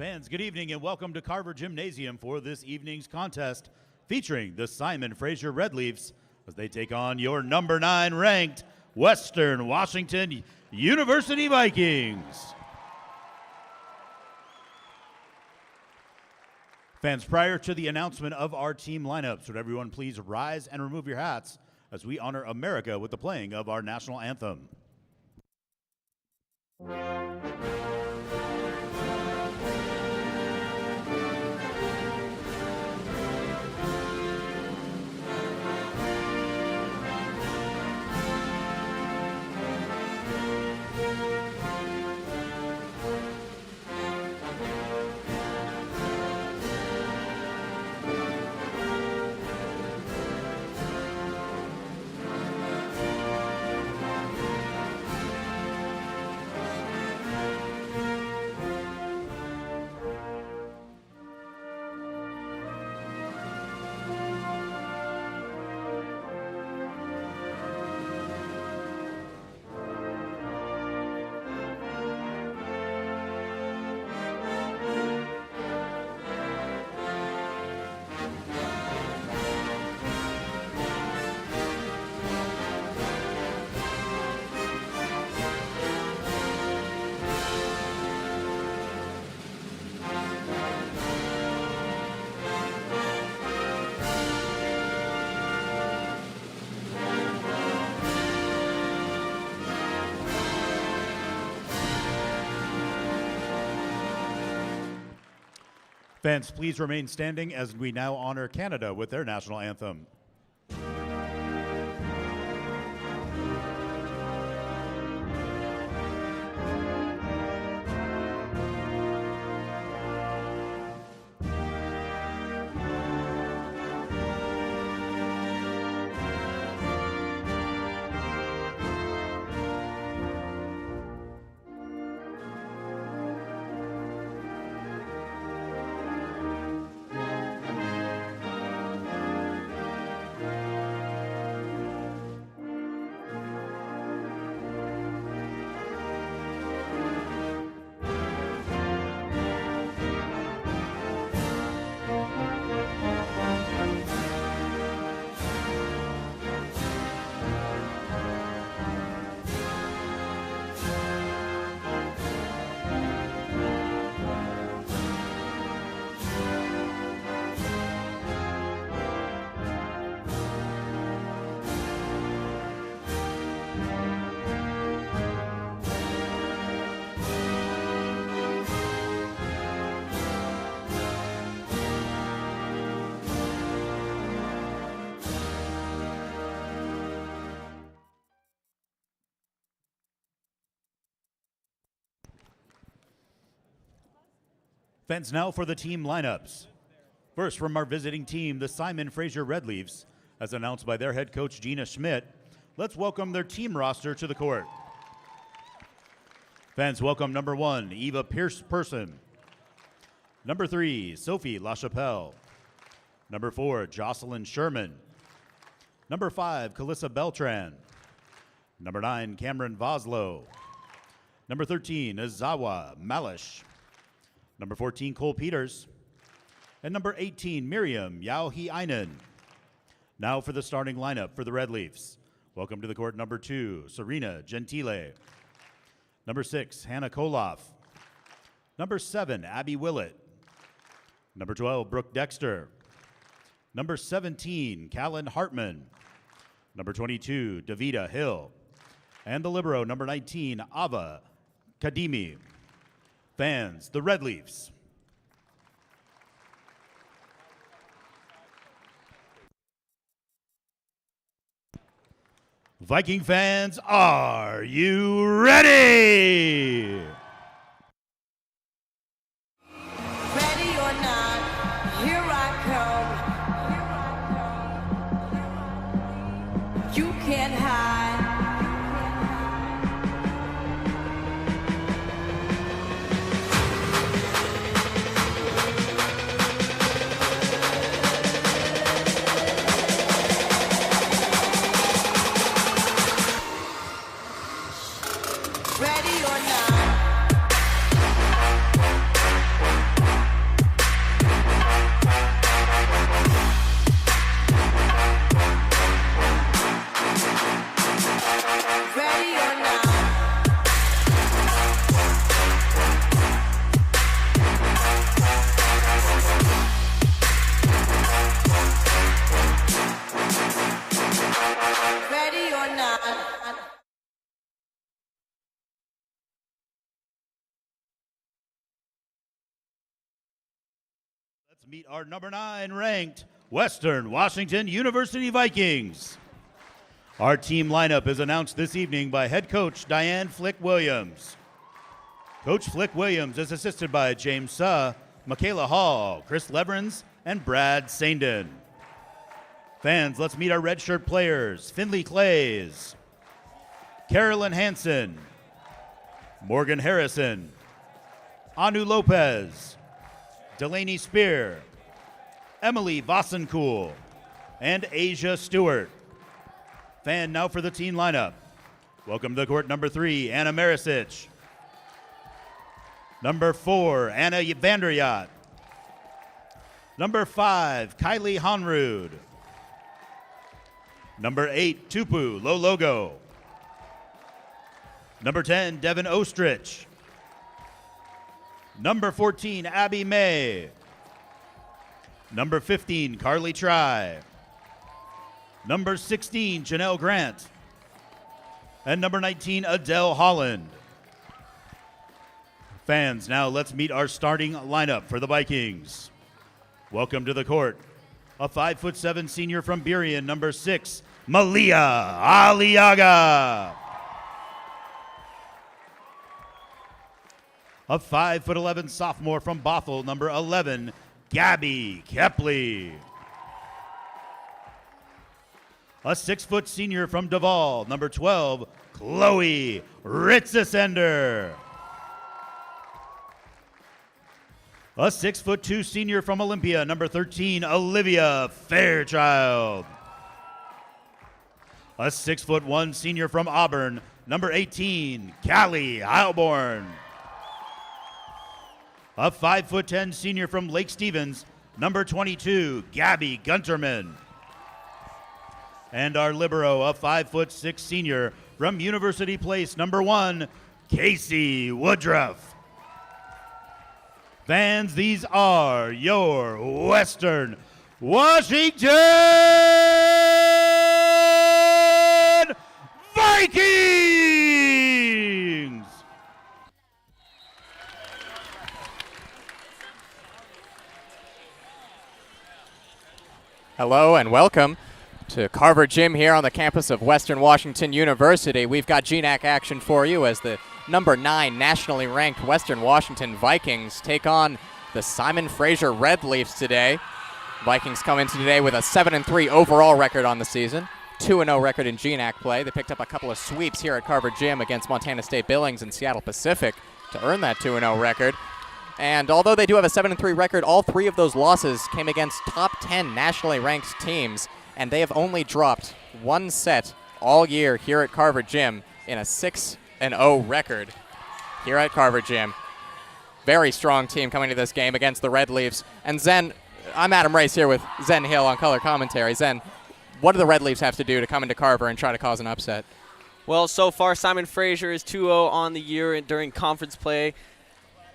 Fans, good evening and welcome to Carver Gymnasium for this evening's contest featuring the Simon Fraser Red Leafs as they take on your number 9 ranked Western Washington University Vikings. Fans, prior to the announcement of our team lineups, would everyone please rise and remove your hats as we honor America with the playing of our national anthem. Fans, please remain standing as we now honor Canada with their national anthem. Fans, now for the team lineups. First, from our visiting team, the Simon Fraser Red Leafs, as announced by their head coach, Gina Schmidt. Let's welcome their team roster to the court. Fans, welcome number 1, Eva Pierce-Person. Number 3, Sophie LaChapelle. Number 4, Jocelyn Sherman. Number 5, Calissa Beltran. Number 9, Cameron Voslow. Number 13, Azawa Malish. Number 14, Cole Peters. And number 18, Miriam Yauhi-Einen. Now for the starting lineup for the Red Leafs. Welcome to the court number 2, Serena Gentile. Number 6, Hannah Koloff. Number 7, Abby Willett. Number 12, Brooke Dexter. Number 17, Callan Hartman. Number 22, Davida Hill. And the libero, number 19, Ava Kadimi. Fans, the Red Leafs. Viking fans, are you ready? Ready or not, here I come. You can't hide. Ready or not. Let's meet our number 9 ranked Western Washington University Vikings. Our team lineup is announced this evening by head coach Diane Flick-Williams. Coach Flick-Williams is assisted by James Suh, Michaela Hall, Chris Leverins, and Brad Sainden. Fans, let's meet our redshirt players. Finley Clays, Carolyn Hansen, Morgan Harrison, Anu Lopez, Delaney Spear, Emily Vossenkuhl, and Asia Stewart. Fan now for the team lineup. Welcome to court number 3, Anna Marisic. Number 4, Anna Vanderyacht. Number 5, Kylie Honrud. Number 8, Tupu Lologo. Number 10, Devin Ostrich. Number 14, Abby May. Number 15, Carly Try. Number 16, Janelle Grant. And number 19, Adele Holland. Fans, now let's meet our starting lineup for the Vikings. Welcome to the court. A 5'7" senior from Burien, number 6, Malia Aliaga. A 5'11" sophomore from Bothell, number 11, Gabby Kepley. A 6' senior from Duval, number 12, Chloe Ritzesender. A 6'2" senior from Olympia, number 13, Olivia Fairchild. A 6'1" senior from Auburn, number 18, Callie Heilborn. A 5'10" senior from Lake Stevens, number 22, Gabby Gunterman. And our libero, a 5'6" senior from University Place, number 1, Casey Woodruff. Fans, these are your Western Washington Vikings! Hello and welcome to Carver Gym here on the campus of Western Washington University. We've got GNAC action for you as the number 9 nationally ranked Western Washington Vikings take on the Simon Fraser Red Leafs today. Vikings come into today with a 7-3 overall record on the season, 2-0 record in GNAC play. They picked up a couple of sweeps here at Carver Gym against Montana State Billings and Seattle Pacific to earn that 2-0 record. And although they do have a 7-3 record, all 3 of those losses came against top 10 nationally ranked teams, and they have only dropped 1 set all year here at Carver Gym in a 6-0 record here at Carver Gym. Very strong team coming to this game against the Red Leafs. And Zen, I'm Adam Race here with Zen Hill on color commentary. Zen, what do the Red Leafs have to do to come into Carver and try to cause an upset? Well, so far Simon Fraser is 2-0 on the year during conference play.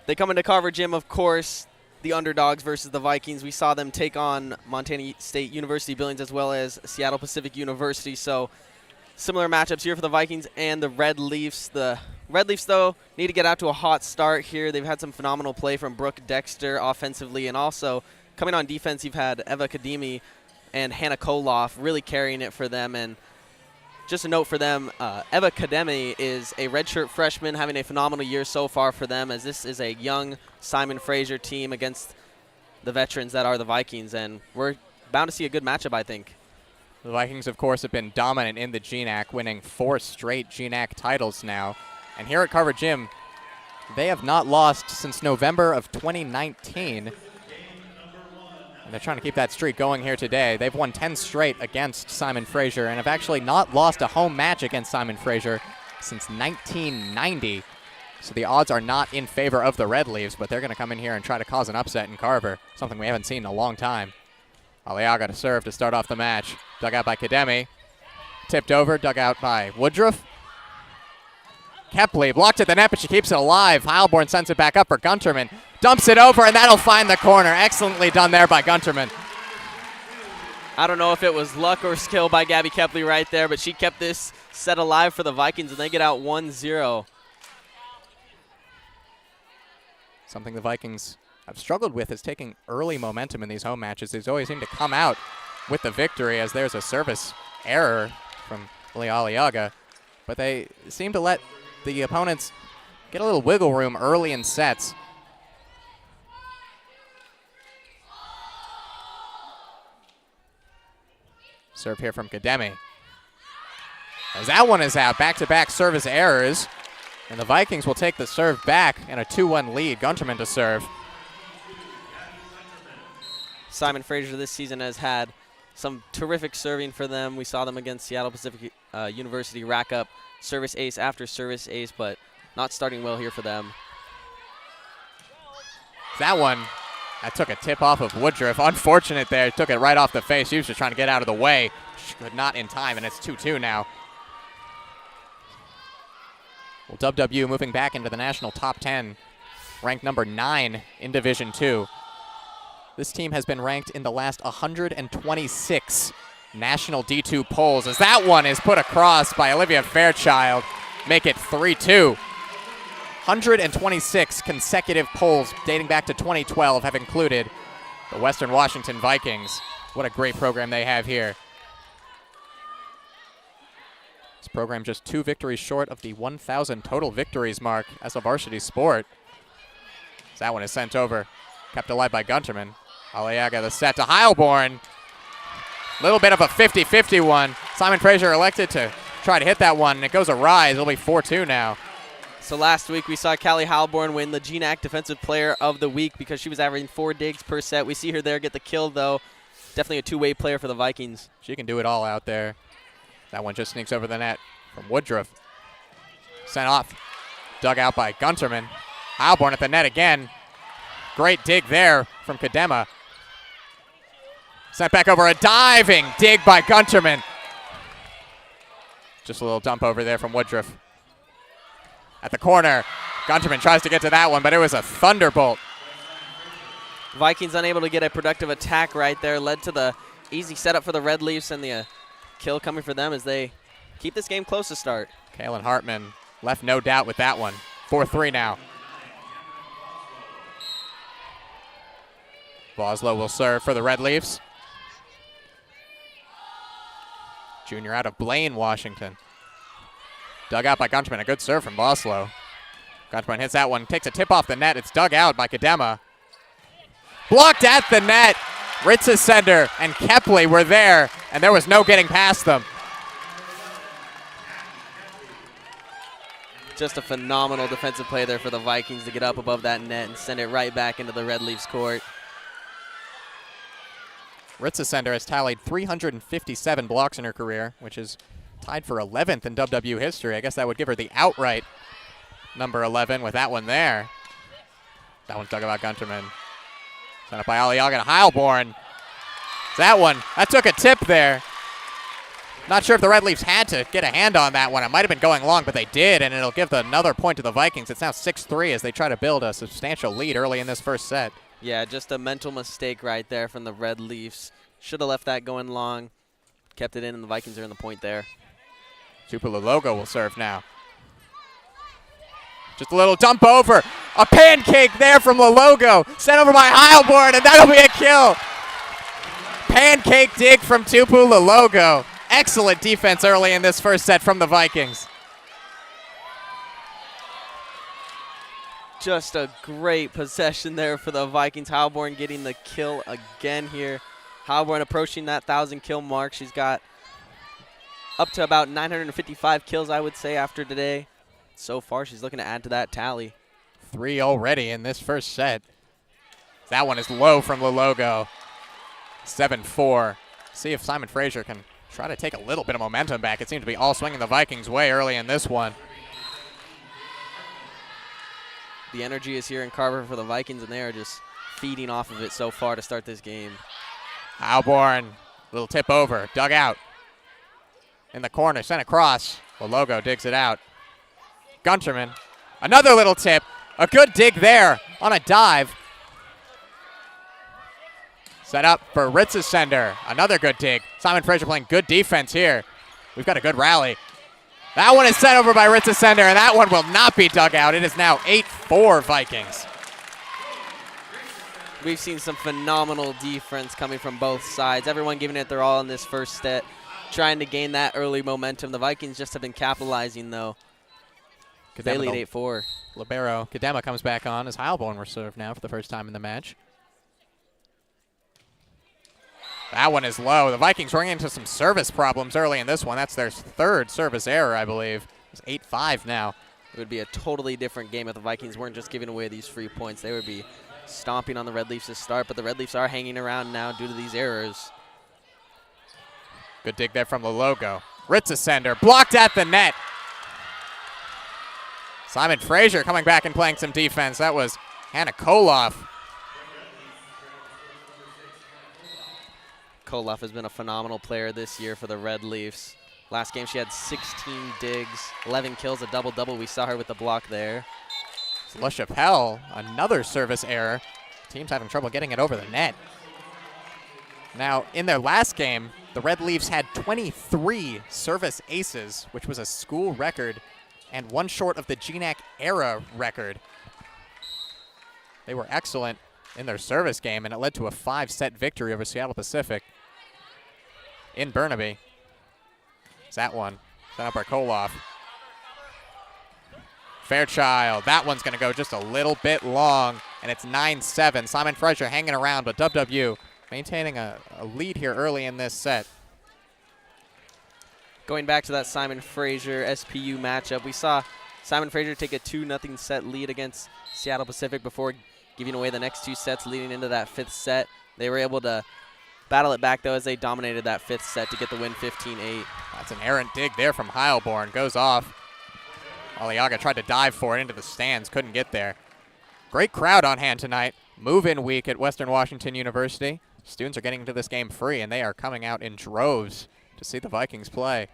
They come into Carver Gym, of course, the underdogs versus the Vikings. We saw them take on Montana State University Billings as well as Seattle Pacific University. So similar matchups here for the Vikings and the Red Leafs. The Red Leafs, though, need to get out to a hot start here. They've had some phenomenal play from Brooke Dexter offensively. And also, coming on defense, you've had Eva Kadimi and Hannah Koloff really carrying it for them. And just a note for them, Eva Kademi is a redshirt freshman having a phenomenal year so far for them, as this is a young Simon Fraser team against the veterans that are the Vikings. And we're bound to see a good matchup, I think. The Vikings, of course, have been dominant in the GNAC, winning 4 straight GNAC titles now. And here at Carver Gym, they have not lost since November of 2019. And they're trying to keep that streak going here today. They've won 10 straight against Simon Fraser and have actually not lost a home match against Simon Fraser since 1990. So the odds are not in favor of the Red Leaves, but they're going to come in here and try to cause an upset in Carver, something we haven't seen in a long time. Aliaga to serve to start off the match. Dug out by Kademi. Tipped over, dug out by Woodruff. Kepley blocked at the net, but she keeps it alive. Heilborn sends it back up for Gunterman. Dumps it over, and that'll find the corner. Excellently done there by Gunterman. I don't know if it was luck or skill by Gabby Kepley right there, but she kept this set alive for the Vikings, and they get out 1-0. Something the Vikings I've struggled with is taking early momentum in these home matches. They always seem to come out with the victory, as there's a service error from Aliaga. But they seem to let the opponents get a little wiggle room early in sets. Serve here from Kademi. As that one is out, back-to-back service errors. And the Vikings will take the serve back in a 2-1 lead. Gunterman to serve. Simon Fraser this season has had some terrific serving for them. We saw them against Seattle Pacific University rack up service ace after service ace, but not starting well here for them. That one, that took a tip off of Woodruff. Unfortunate there, took it right off the face. She was just trying to get out of the way. She could not in time, and it's 2-2 now. Well, WWU moving back into the national top 10, ranked number 9 in Division II. This team has been ranked in the last 126 national D2 polls, as that one is put across by Olivia Fairchild. Make it 3-2. 126 consecutive polls dating back to 2012 have included the Western Washington Vikings. What a great program they have here. This program just 2 victories short of the 1,000 total victories mark as a varsity sport. So that one is sent over, kept alive by Gunterman. Aliaga the set to Heilborn. Little bit of a 50-50 one. Simon Fraser elected to try to hit that one, and it goes awry. It'll be 4-2 now. So last week we saw Callie Heilborn win the GNAC Defensive Player of the Week because she was averaging 4 digs per set. We see her there get the kill, though. Definitely a two-way player for the Vikings. She can do it all out there. That one just sneaks over the net from Woodruff. Sent off. Dug out by Gunterman. Heilborn at the net again. Great dig there from Kadema. Sent back over, a diving dig by Gunterman. Just a little dump over there from Woodruff. At the corner, Gunterman tries to get to that one, but it was a thunderbolt. Vikings unable to get a productive attack right there, led to the easy setup for the Red Leafs, and the kill coming for them as they keep this game close to start. Kaylin Hartman left no doubt with that one. 4-3 now. Boslow will serve for the Red Leafs. Junior out of Blaine, Washington. Dug out by Gunterman. A good serve from Boslow. Gunterman hits that one, takes a tip off the net. It's dug out by Kadema. Blocked at the net. Ritzesender and Kepley were there, and there was no getting past them. Just a phenomenal defensive play there for the Vikings to get up above that net and send it right back into the Red Leafs court. Ritzesender has tallied 357 blocks in her career, which is tied for 11th in WW history. I guess that would give her the outright number 11 with that one there. That one's dug out by Gunterman. Sent up by Aliaga to Heilborn. That took a tip there. Not sure if the Red Leafs had to get a hand on that one. It might have been going long, but they did, and it'll give another point to the Vikings. It's now 6-3 as they try to build a substantial lead early in this first set. Yeah, just a mental mistake right there from the Red Leafs. Should have left that going long. Kept it in, and the Vikings are in the point there. Tupulalogo will serve now. Just a little dump over. A pancake there from Lalogo. Sent over by Heilborn, and that'll be a kill. Pancake dig from Tupulalogo. Excellent defense early in this first set from the Vikings. Just a great possession there for the Vikings. Heilborn getting the kill again here. Heilborn approaching that 1,000 kill mark. She's got up to about 955 kills, I would say, after today. So far, she's looking to add to that tally. 3 already in this first set. That one is low from Lalogo. 7-4. See if Simon Fraser can try to take a little bit of momentum back. It seems to be all swinging the Vikings' way early in this one. The energy is here in Carver for the Vikings, and they are just feeding off of it so far to start this game. Heilborn, little tip over, dug out. In the corner, sent across. Lalogo digs it out. Gunterman, another little tip. A good dig there on a dive. Set up for Ritzesender. Another good dig. Simon Fraser playing good defense here. We've got a good rally. That one is sent over by Ritzesender, and that one will not be dug out. It is now 8-4 Vikings. We've seen some phenomenal defense coming from both sides. Everyone giving it their all in this first set, trying to gain that early momentum. The Vikings just have been capitalizing, though. They lead 8-4. Libero Kadema comes back on as Heilborn will serve now for the first time in the match. That one is low. The Vikings running into some service problems early in this one. That's their third service error, I believe. It's 8-5 now. It would be a totally different game if the Vikings weren't just giving away these free points. They would be stomping on the Red Leafs to start, but the Red Leafs are hanging around now due to these errors. Good dig there from the logo. Ritzesender blocked at the net. Simon Fraser coming back and playing some defense. That was Hannah Koloff. Koloff has been a phenomenal player this year for the Red Leafs. Last game she had 16 digs, 11 kills, a double-double. We saw her with the block there. LaChapelle, another service error. Team's having trouble getting it over the net. Now, in their last game, the Red Leafs had 23 service aces, which was a school record, and one short of the GNAC era record. They were excellent in their service game, and it led to a 5-set victory over Seattle Pacific in Burnaby. It's that one, set up by Koloff. Fairchild, that one's going to go just a little bit long, and it's 9-7. Simon Fraser hanging around, but WWU maintaining a lead here early in this set. Going back to that Simon Fraser SPU matchup, we saw Simon Fraser take a 2-0 set lead against Seattle Pacific before giving away the next two sets leading into that 5th set. They were able to battle it back, though, as they dominated that 5th set to get the win 15-8. That's an errant dig there from Heilborn. Goes off. Aliaga tried to dive for it into the stands, couldn't get there. Great crowd on hand tonight. Move-in week at Western Washington University. Students are getting into this game free, and they are coming out in droves to see the Vikings play.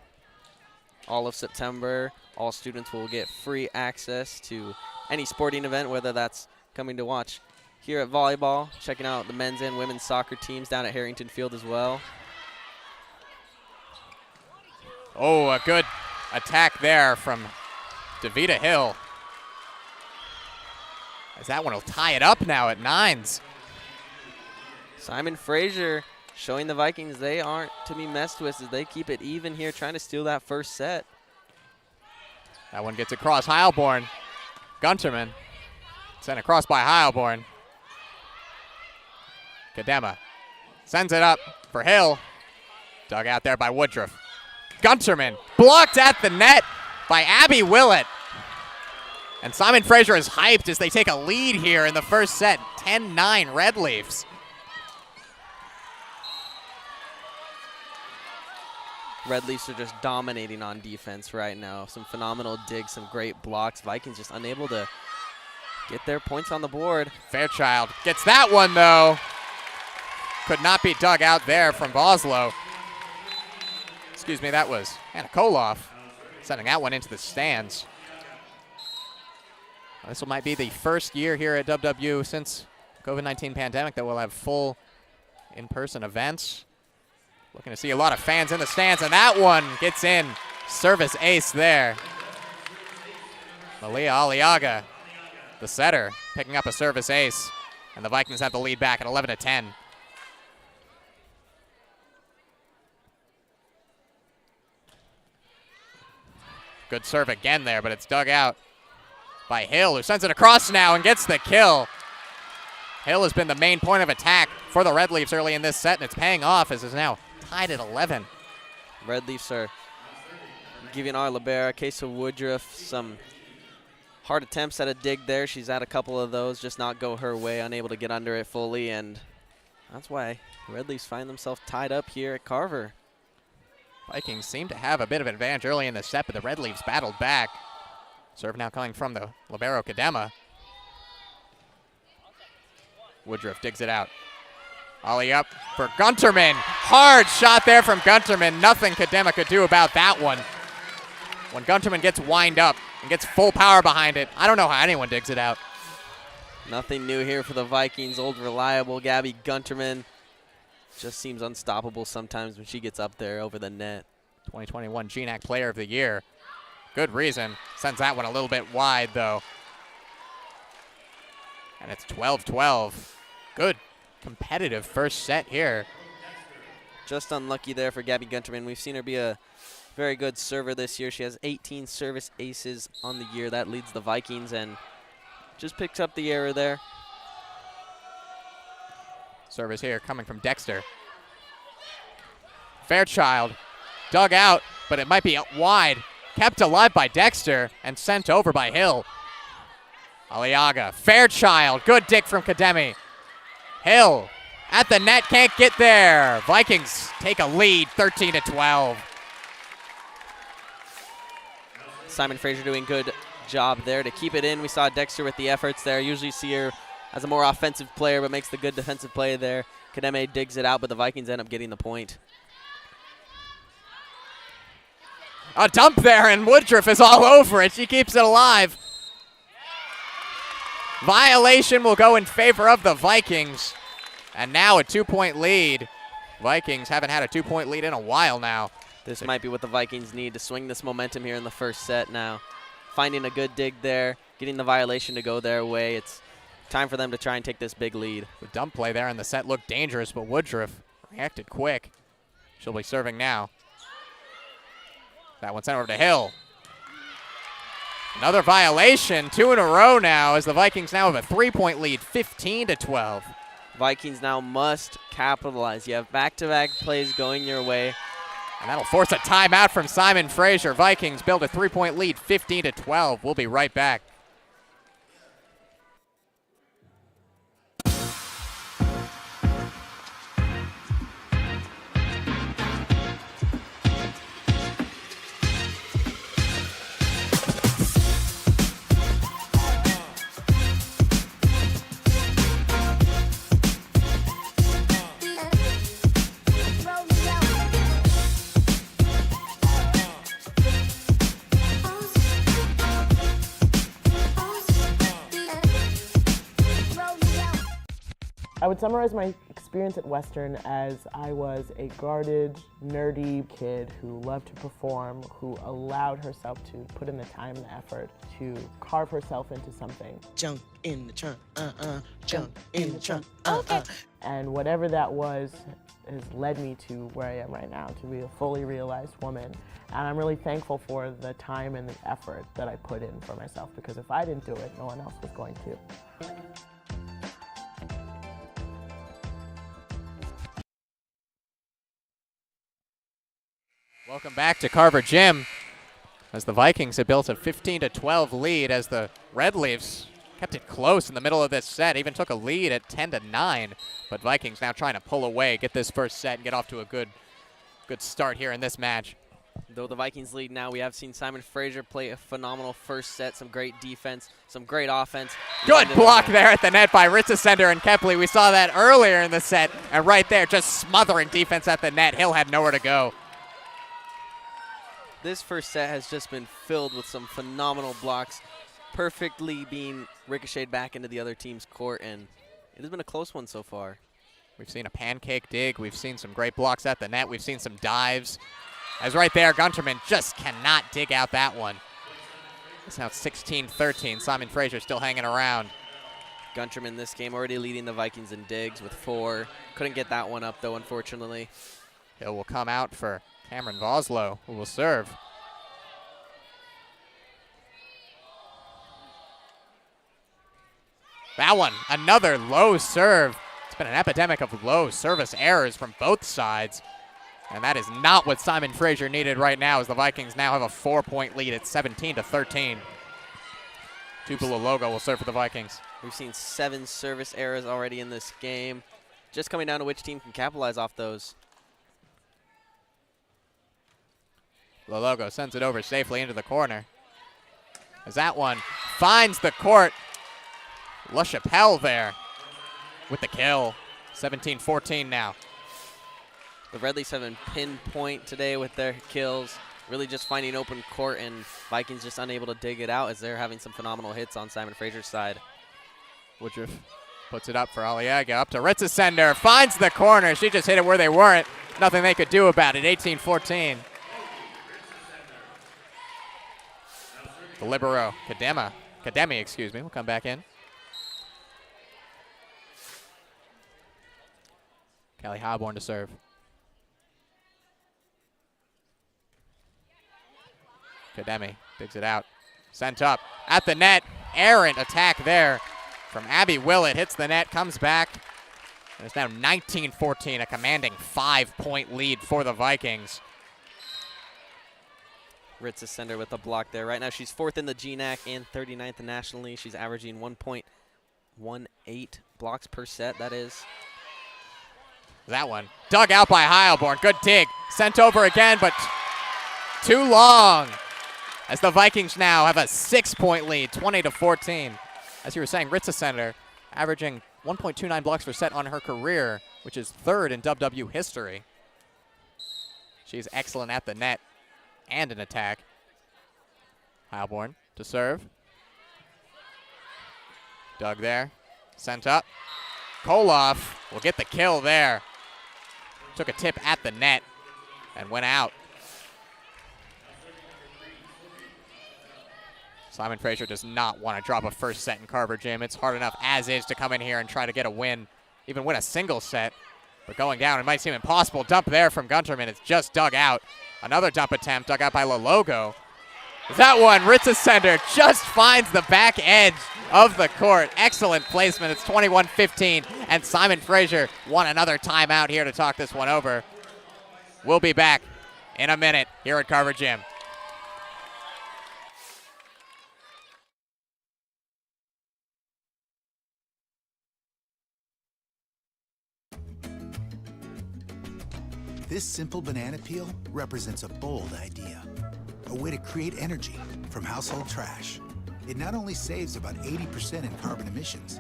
All of September, all students will get free access to any sporting event, whether that's coming to watch here at volleyball, checking out the men's and women's soccer teams down at Harrington Field as well. Oh, a good attack there from Davida Hill. As that one will tie it up now at 9s. Simon Fraser showing the Vikings they aren't to be messed with as they keep it even here, trying to steal that first set. That one gets across Heilborn. Gunterman sent across by Heilborn. Kadema sends it up for Hill. Dug out there by Woodruff. Gunterman blocked at the net by Abby Willett. And Simon Fraser is hyped as they take a lead here in the first set, 10-9 Red Leafs. Red Leafs are just dominating on defense right now. Some phenomenal digs, some great blocks. Vikings just unable to get their points on the board. Fairchild gets that one, though. Could not be dug out there from Boslow. Excuse me, that was Hannah Koloff sending that one into the stands. This might be the first year here at WWU since COVID-19 pandemic that we'll have full in-person events. Looking to see a lot of fans in the stands, and that one gets in. Service ace there. Malia Aliaga, the setter, picking up a service ace, and the Vikings have the lead back at 11-10. Good serve again there, but it's dug out by Hill, who sends it across now and gets the kill. Hill has been the main point of attack for the Red Leafs early in this set, and it's paying off as it's now tied at 11. Red Leafs are giving our libero, Kesa Woodruff, some hard attempts at a dig there. She's had a couple of those just not go her way, unable to get under it fully, and that's why Red Leafs find themselves tied up here at Carver. Vikings seem to have a bit of an advantage early in the set, but the Red Leafs battled back. Serve now coming from the libero Kadema. Woodruff digs it out. Ollie up for Gunterman. Hard shot there from Gunterman. Nothing Kadema could do about that one. When Gunterman gets wind up and gets full power behind it, I don't know how anyone digs it out. Nothing new here for the Vikings. Old reliable Gabby Gunterman just seems unstoppable sometimes when she gets up there over the net. 2021 GNAC Player of the Year. Good reason. Sends that one a little bit wide, though. And it's 12-12. Good competitive first set here. Just unlucky there for Gabby Gunterman. We've seen her be a very good server this year. She has 18 service aces on the year. That leads the Vikings and just picks up the error there. Service here coming from Dexter. Fairchild dug out, but it might be wide. Kept alive by Dexter and sent over by Hill. Aliaga, Fairchild, good dig from Kademi. Hill at the net, can't get there. Vikings take a lead, 13-12. Simon Fraser doing good job there to keep it in. We saw Dexter with the efforts there. Usually see her as a more offensive player, but makes the good defensive play there. Kademi digs it out, but the Vikings end up getting the point. A dump there, and Woodruff is all over it. She keeps it alive. Violation will go in favor of the Vikings. And now a 2-point lead. Vikings haven't had a 2-point lead in a while now. This might be what the Vikings need to swing this momentum here in the first set now. Finding a good dig there, getting the violation to go their way. It's time for them to try and take this big lead. The dump play there in the set looked dangerous, but Woodruff reacted quick. She'll be serving now. That one sent over to Hill. Another violation, 2 in a row now, as the Vikings now have a 3-point lead, 15-12. Vikings now must capitalize. You have back-to-back plays going your way. And that'll force a timeout from Simon Fraser. Vikings build a 3-point lead, 15-12. We'll be right back. I would summarize my experience at Western as I was a guarded, nerdy kid who loved to perform, who allowed herself to put in the time and the effort to carve herself into something. Jump in the trunk, jump in the trunk, And whatever that was has led me to where I am right now, to be a fully realized woman. And I'm really thankful for the time and the effort that I put in for myself, because if I didn't do it, no one else was going to. Welcome back to Carver Gym, as the Vikings have built a 15-12 lead, as the Red Leafs kept it close in the middle of this set, even took a lead at 10-9. But Vikings now trying to pull away, get this first set, and get off to a good start here in this match. Though the Vikings lead now, we have seen Simon Fraser play a phenomenal first set, some great defense, some great offense. Good block there at the net by Ritzesender and Kepley. We saw that earlier in the set, and right there, just smothering defense at the net. Hill had nowhere to go. This first set has just been filled with some phenomenal blocks, perfectly being ricocheted back into the other team's court, and it has been a close one so far. We've seen a pancake dig. We've seen some great blocks at the net. We've seen some dives. As right there, Gunterman just cannot dig out that one. It's now 16-13. Simon Fraser still hanging around. Gunterman this game already leading the Vikings in digs with 4. Couldn't get that one up, though, unfortunately. Hill will come out for Cameron Voslow, who will serve. That one, another low serve. It's been an epidemic of low service errors from both sides. And that is not what Simon Fraser needed right now, as the Vikings now have a 4-point lead at 17-13. Tupelo Logo will serve for the Vikings. We've seen 7 service errors already in this game. Just coming down to which team can capitalize off those. Logo sends it over safely into the corner. As that one finds the court. LaChapelle there with the kill. 17-14 now. The Red Leafs have been pinpoint today with their kills. Really just finding open court, and Vikings just unable to dig it out as they're having some phenomenal hits on Simon Fraser's side. Woodruff puts it up for Aliaga. Up to Ritzesender. Finds the corner. She just hit it where they weren't. Nothing they could do about it. 18-14. The libero, Kademi, excuse me, will come back in. Kelly Howborn to serve. Kademi digs it out. Sent up at the net. Errant attack there from Abby Willett. Hits the net, comes back. And it's now 19-14, a commanding 5-point lead for the Vikings. Ritza Sender with the block there. Right now she's 4th in the GNAC and 39th nationally. She's averaging 1.18 blocks per set, that is. That one dug out by Heilborn. Good dig. Sent over again, but too long. As the Vikings now have a 6-point lead, 20-14. As you were saying, Ritza Sender averaging 1.29 blocks per set on her career, which is 3rd in WW history. She's excellent at the net and in attack. Heilborn to serve. Dug there. Sent up. Koloff will get the kill there. Took a tip at the net and went out. Simon Fraser does not want to drop a first set in Carver Gym. It's hard enough as is to come in here and try to get a win, even win a single set. But going down, it might seem impossible. Dump there from Gunterman. It's just dug out. Another dump attempt dug out by Lalogo. That one, Ritza Sender just finds the back edge of the court. Excellent placement. It's 21-15, and Simon Fraser won another timeout here to talk this one over. We'll be back in a minute here at Carver Gym. This simple banana peel represents a bold idea, a way to create energy from household trash. It not only saves about 80% in carbon emissions,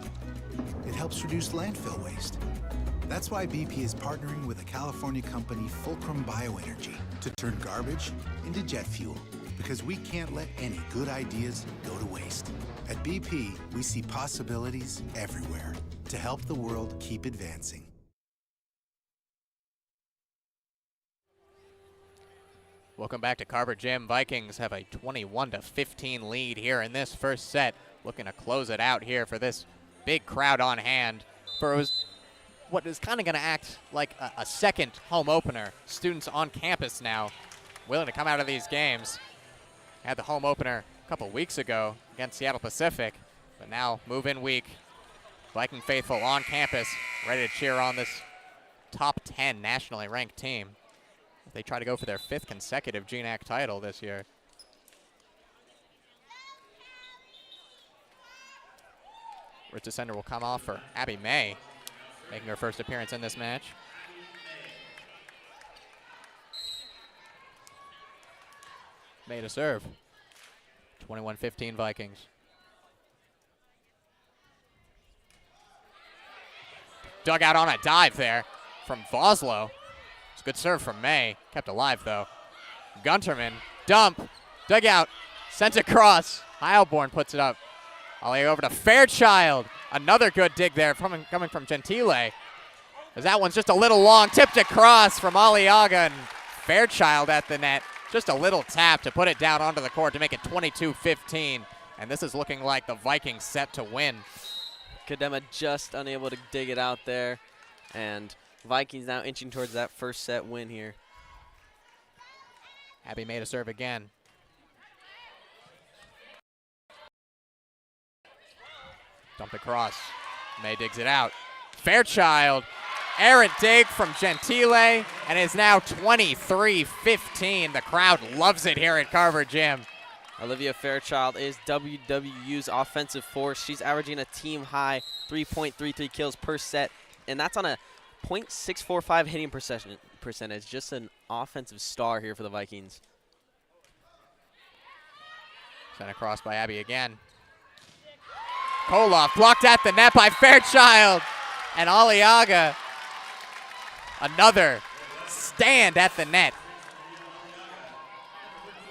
it helps reduce landfill waste. That's why BP is partnering with the California company Fulcrum Bioenergy to turn garbage into jet fuel, because we can't let any good ideas go to waste. At BP, we see possibilities everywhere to help the world keep advancing. Welcome back to Carver Gym. Vikings have a 21-15 lead here in this first set. Looking to close it out here for this big crowd on hand for what is kind of going to act like a second home opener. Students on campus now willing to come out of these games. Had the home opener a couple weeks ago against Seattle Pacific, but now move-in week. Viking faithful on campus, ready to cheer on this top 10 nationally ranked team. They try to go for their 5th consecutive GNAC title this year. Ritza Sender will come off for Abby May, making her first appearance in this match. May to serve. 21-15 Vikings. Dug out on a dive there from Voslo. It's a good serve from May. Kept alive, though. Gunterman, dump, dug out, sent across. Heilborn puts it up. Ollie over to Fairchild. Another good dig there coming from Gentile. As that one's just a little long, tipped across from Aliaga, and Fairchild at the net. Just a little tap to put it down onto the court to make it 22-15. And this is looking like the Vikings set to win. Kadema just unable to dig it out there, and Vikings now inching towards that first set win here. Abby May to serve again. Dumped across. May digs it out. Fairchild. Errant dig from Gentile, and it's now 23-15. The crowd loves it here at Carver Gym. Olivia Fairchild is WWU's offensive force. She's averaging a team-high 3.33 kills per set, and that's on a .645 hitting percentage. Just an offensive star here for the Vikings. Sent across by Abby again. Koloff blocked at the net by Fairchild, and Aliaga. Another stand at the net.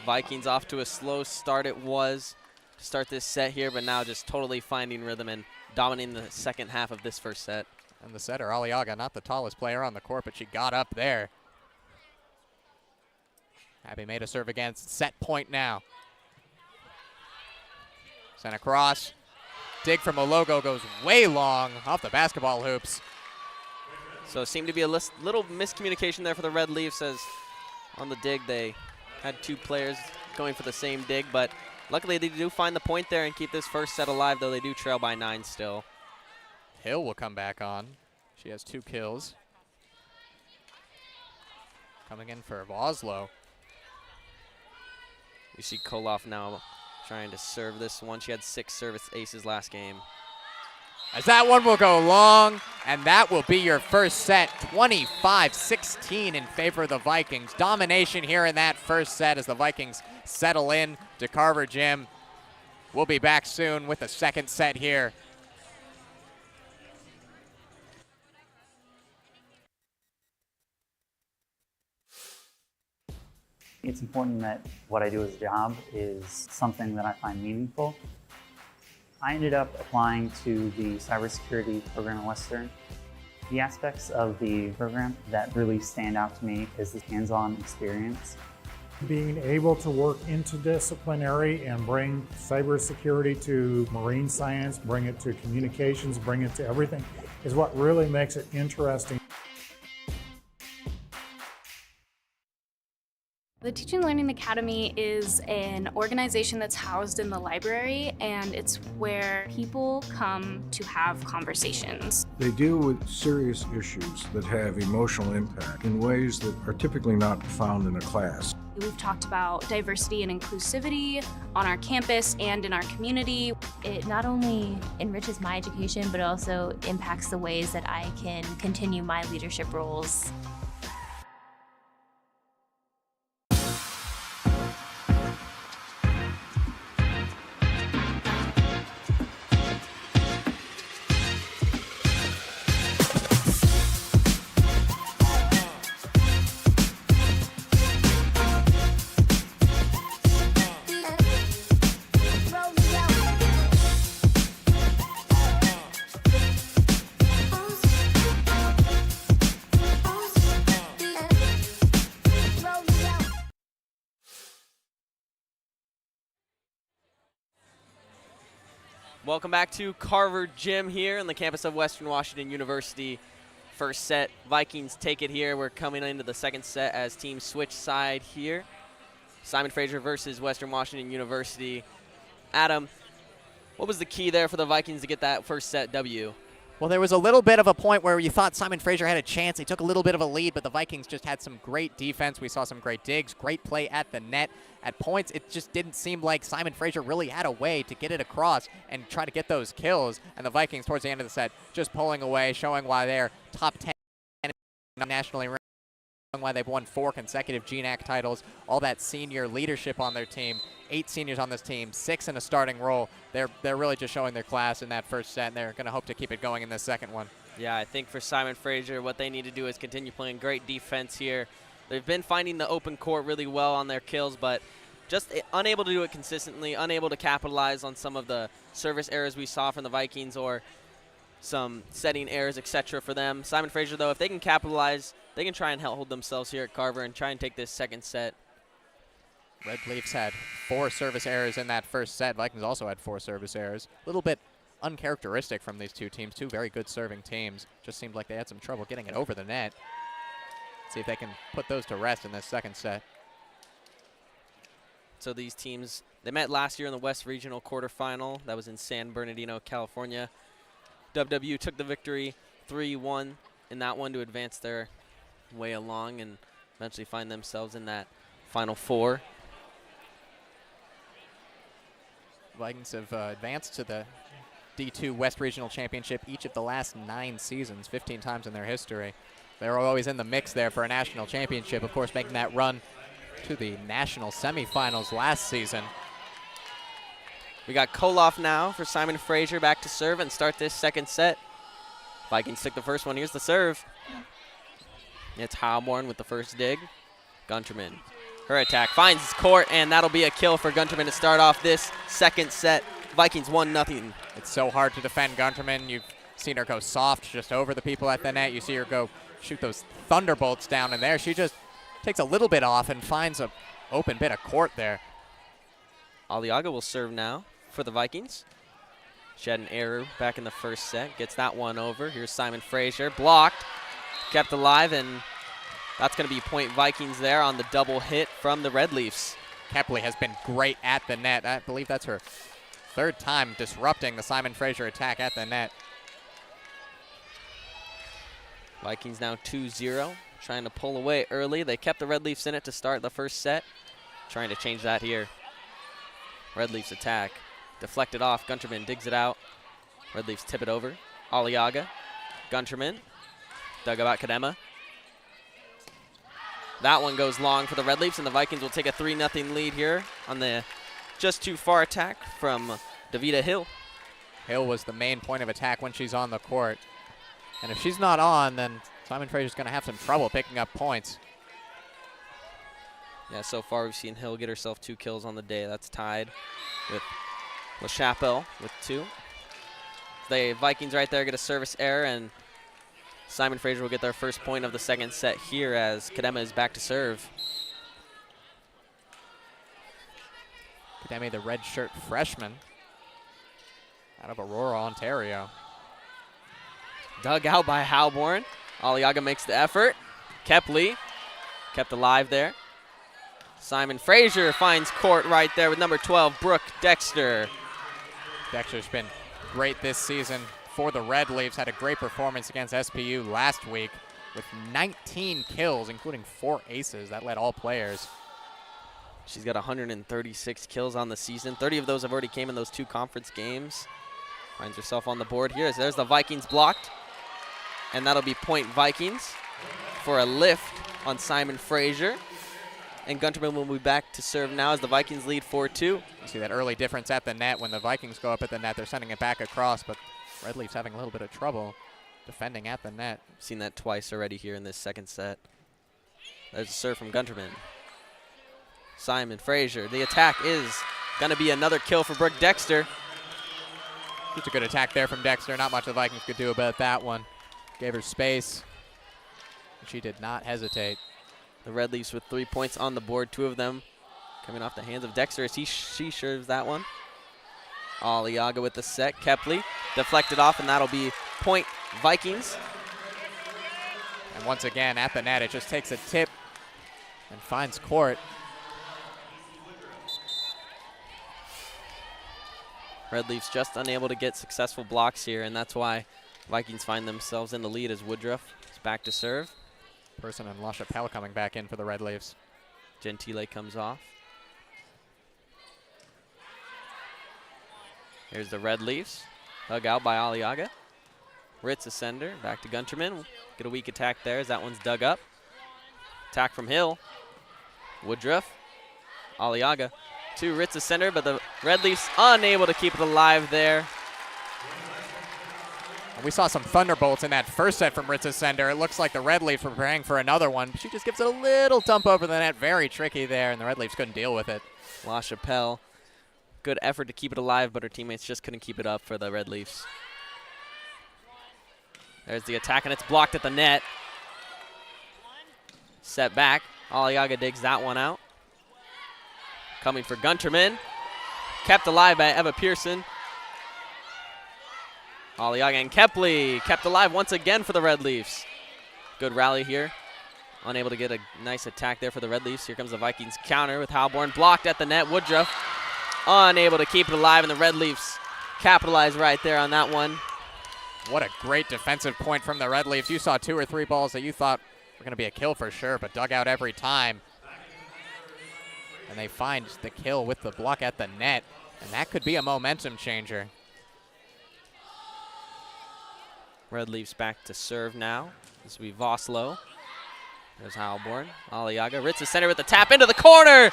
Vikings off to a slow start it was to start this set here, but now just totally finding rhythm and dominating the second half of this first set. And the setter, Aliaga, not the tallest player on the court, but she got up there. Abby made a serve against set point now. Sent across. Dig from Ologo goes way long off the basketball hoops. So it seemed to be a little miscommunication there for the Red Leafs, as on the dig they had 2 players going for the same dig, but luckily they do find the point there and keep this first set alive, though they do trail by 9 still. Hill will come back on. She has 2 kills. Coming in for Voslo. You see Koloff now trying to serve this one. She had 6 service aces last game. As that one will go long, and that will be your first set, 25-16 in favor of the Vikings. Domination here in that first set as the Vikings settle in to Carver Gym. We'll be back soon with the second set here. It's important that what I do as a job is something that I find meaningful. I ended up applying to the cybersecurity program at Western. The aspects of the program that really stand out to me is the hands-on experience. Being able to work interdisciplinary and bring cybersecurity to marine science, bring it to communications, bring it to everything, is what really makes it interesting. The Teaching and Learning Academy is an organization that's housed in the library, and it's where people come to have conversations. They deal with serious issues that have emotional impact in ways that are typically not found in a class. We've talked about diversity and inclusivity on our campus and in our community. It not only enriches my education, but also impacts the ways that I can continue my leadership roles. Welcome back to Carver Gym here on the campus of Western Washington University. First set, Vikings take it here. We're coming into the second set as teams switch side here. Simon Fraser versus Western Washington University. Adam, what was the key there for the Vikings to get that first set W? Well, there was a little bit of a point where you thought Simon Fraser had a chance. He took a little bit of a lead, but the Vikings just had some great defense. We saw some great digs, great play at the net. At points, it just didn't seem like Simon Fraser really had a way to get it across and try to get those kills. And the Vikings, towards the end of the set, just pulling away, showing why they're top 10 nationally ranked, showing why they've won 4 consecutive GNAC titles, all that senior leadership on their team. 8 seniors on this team, 6 in a starting role. They're really just showing their class in that first set, and they're going to hope to keep it going in this second one. Yeah, I think for Simon Fraser, what they need to do is continue playing great defense here. They've been finding the open court really well on their kills, but just unable to do it consistently, unable to capitalize on some of the service errors we saw from the Vikings or some setting errors, etc. for them. Simon Fraser, though, if they can capitalize, they can try and hold themselves here at Carver and try and take this second set. Red Leafs had 4 service errors in that first set. Vikings also had 4 service errors. A little bit uncharacteristic from these two teams, 2 very good serving teams. Just seemed like they had some trouble getting it over the net. See if they can put those to rest in this second set. So these teams, they met last year in the West Regional quarterfinal. That was in San Bernardino, California. WWU took the victory 3-1 in that one to advance their way along and eventually find themselves in that Final Four. Vikings have advanced to the D2 West Regional Championship each of the last 9 seasons, 15 times in their history. They're always in the mix there for a national championship, of course, making that run to the national semifinals last season. We got Koloff now for Simon Fraser back to serve and start this second set. Vikings took the first one. Here's the serve. It's Howborn with the first dig. Gunterman. Her attack finds his court, and that'll be a kill for Gunterman to start off this second set. Vikings 1-0. It's so hard to defend Gunterman. You've seen her go soft just over the people at the net. You see her go shoot those thunderbolts down in there. She just takes a little bit off and finds an open bit of court there. Aliaga will serve now for the Vikings. She had an error back in the first set. Gets that one over. Here's Simon Fraser. Blocked. kept alive, and that's going to be point Vikings there on the double hit from the Red Leafs. Kepley has been great at the net. I believe that's her third time disrupting the Simon Fraser attack at the net. Vikings now 2-0, trying to pull away early. They kept the Red Leafs in it to start the first set. Trying to change that here. Red Leafs attack. Deflected off. Gunterman digs it out. Red Leafs tip it over. Aliaga. Gunterman. Dug about Kadema. That one goes long for the Red Leafs, and the Vikings will take a 3-0 lead here on the just too far attack from Davida Hill. Hill was the main point of attack when she's on the court. And if she's not on, then Simon Fraser's going to have some trouble picking up points. Yeah, so far we've seen Hill get herself 2 kills on the day. That's tied with LaChapelle with 2. The Vikings right there get a service error, and Simon Fraser will get their first point of the second set here as Kadema is back to serve. Kadema, the redshirt freshman out of Aurora, Ontario. Dug out by Halborn. Aliaga makes the effort. Kepley kept alive there. Simon Fraser finds court right there with number 12, Brooke Dexter. Dexter's been great this season for the Red Leafs. Had a great performance against SPU last week with 19 kills, including 4 aces. That led all players. She's got 136 kills on the season. 30 of those have already came in those 2 conference games. Finds herself on the board here as there's the Vikings blocked. And that'll be point Vikings for a lift on Simon Fraser. And Gunterman will be back to serve now as the Vikings lead 4-2. You see that early difference at the net. When the Vikings go up at the net, they're sending it back across, but Red Leafs having a little bit of trouble defending at the net. Seen that twice already here in this second set. There's a serve from Gunterman. Simon Fraser. The attack is going to be another kill for Brooke Dexter. Just a good attack there from Dexter. Not much the Vikings could do about that one. Gave her space. She did not hesitate. The Red Leafs with 3 points on the board, 2 of them coming off the hands of Dexter as she serves that one. Aliaga with the set. Kepley deflected off, and that'll be point Vikings. And once again, at the net, it just takes a tip and finds court. Red Leafs just unable to get successful blocks here, and that's why Vikings find themselves in the lead as Woodruff is back to serve. Person and LaChapelle coming back in for the Red Leafs. Gentile comes off. Here's the Red Leafs. Dug out by Aliaga. Ritz ascender. Back to Gunterman. Get a weak attack there as that one's dug up. Attack from Hill. Woodruff. Aliaga. 2 Ritz ascender, but the Red Leafs unable to keep it alive there. We saw some thunderbolts in that first set from Ritz Ascender. It looks like the Red Leafs were preparing for another one. She just gives it a little dump over the net. Very tricky there, and the Red Leafs couldn't deal with it. LaChapelle, good effort to keep it alive, but her teammates just couldn't keep it up for the Red Leafs. There's the attack, and it's blocked at the net. Set back. Aliaga digs that one out. Coming for Gunterman. Kept alive by Eva Pearson. Aliaga and Kepley kept alive once again for the Red Leafs. Good rally here. Unable to get a nice attack there for the Red Leafs. Here comes the Vikings counter with Halborn. Blocked at the net. Woodruff unable to keep it alive, and the Red Leafs capitalize right there on that one. What a great defensive point from the Red Leafs. You saw 2 or 3 balls that you thought were going to be a kill for sure, but dug out every time. And they find the kill with the block at the net, and that could be a momentum changer. Red Leafs back to serve now. This will be Voslo. There's Halborn. Aliaga. Ritz is center with the tap into the corner.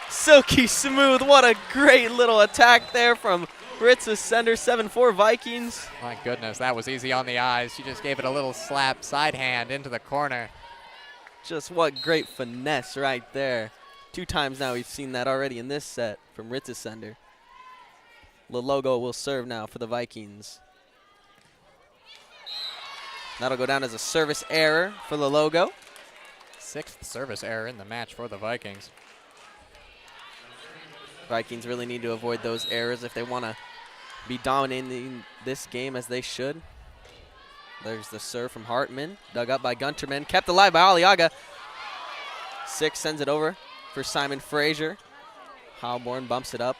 Silky smooth. What a great little attack there from Ritz Ascender. 7-4 Vikings. My goodness, that was easy on the eyes. She just gave it a little slap side hand into the corner. Just what great finesse right there. 2 times now we've seen that already in this set from Ritz Ascender. Logo will serve now for the Vikings. That'll go down as a service error for the logo. 6th service error in the match for the Vikings. Vikings really need to avoid those errors if they want to be dominating this game as they should. There's the serve from Hartman. Dug up by Gunterman. Kept alive by Aliaga. 6 sends it over for Simon Fraser. Heilborn bumps it up.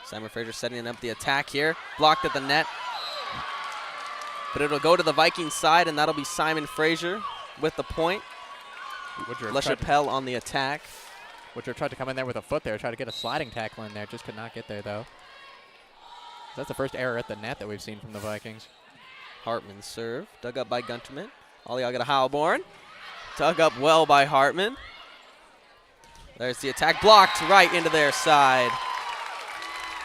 Simon Fraser setting up the attack here. Blocked at the net. But it'll go to the Vikings side, and that'll be Simon Fraser with the point. LaChapelle on the attack. Woodruff tried to come in there with a foot there, tried to get a sliding tackle in there, just could not get there though. That's the first error at the net that we've seen from the Vikings. Hartman serve, dug up by Gunterman. Aliaga to Heilborn. Dug up well by Hartman. There's the attack, blocked right into their side.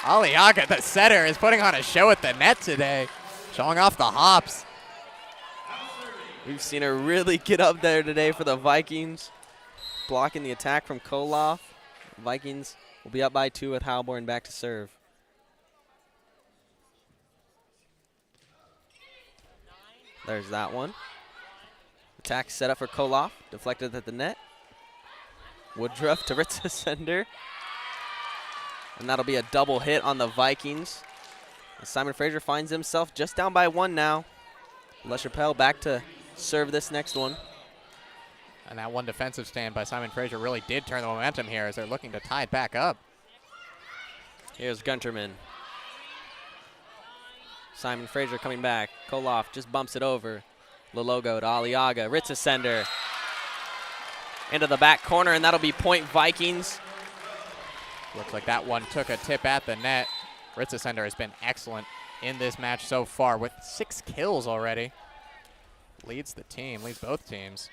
Aliaga, the setter, is putting on a show at the net today, showing off the hops. We've seen her really get up there today for the Vikings. Blocking the attack from Koloff. Vikings will be up by 2 with Heilborn back to serve. There's that one. Attack set up for Koloff. Deflected at the net. Woodruff to Ritzesender. And that'll be a double hit on the Vikings. And Simon Fraser finds himself just down by 1 now. LaChapelle back to serve this next one. And that one defensive stand by Simon Fraser really did turn the momentum here as they're looking to tie it back up. Here's Gunterman. Simon Fraser coming back. Koloff just bumps it over. Lalogo to Aliaga. Ritzesender into the back corner, and that'll be point Vikings. Looks like that one took a tip at the net. Ritzesender has been excellent in this match so far with 6 kills already. Leads the team, leads both teams.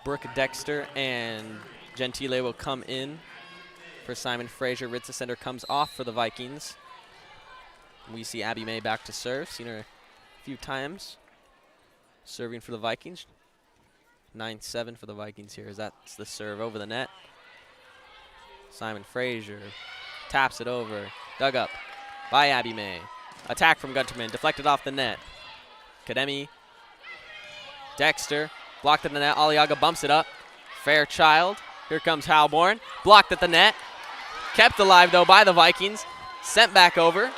Brooke Dexter and Gentile will come in for Simon Fraser. Ritzesender comes off for the Vikings. We see Abby May back to serve. Seen her a few times serving for the Vikings. 9-7 for the Vikings here as that's the serve over the net. Simon Fraser taps it over. Dug up by Abby May. Attack from Gunterman. Deflected off the net. Kademi. Dexter. Blocked at the net. Aliaga bumps it up. Fairchild. Here comes Heilborn. Blocked at the net. Kept alive, though, by the Vikings. Sent back over.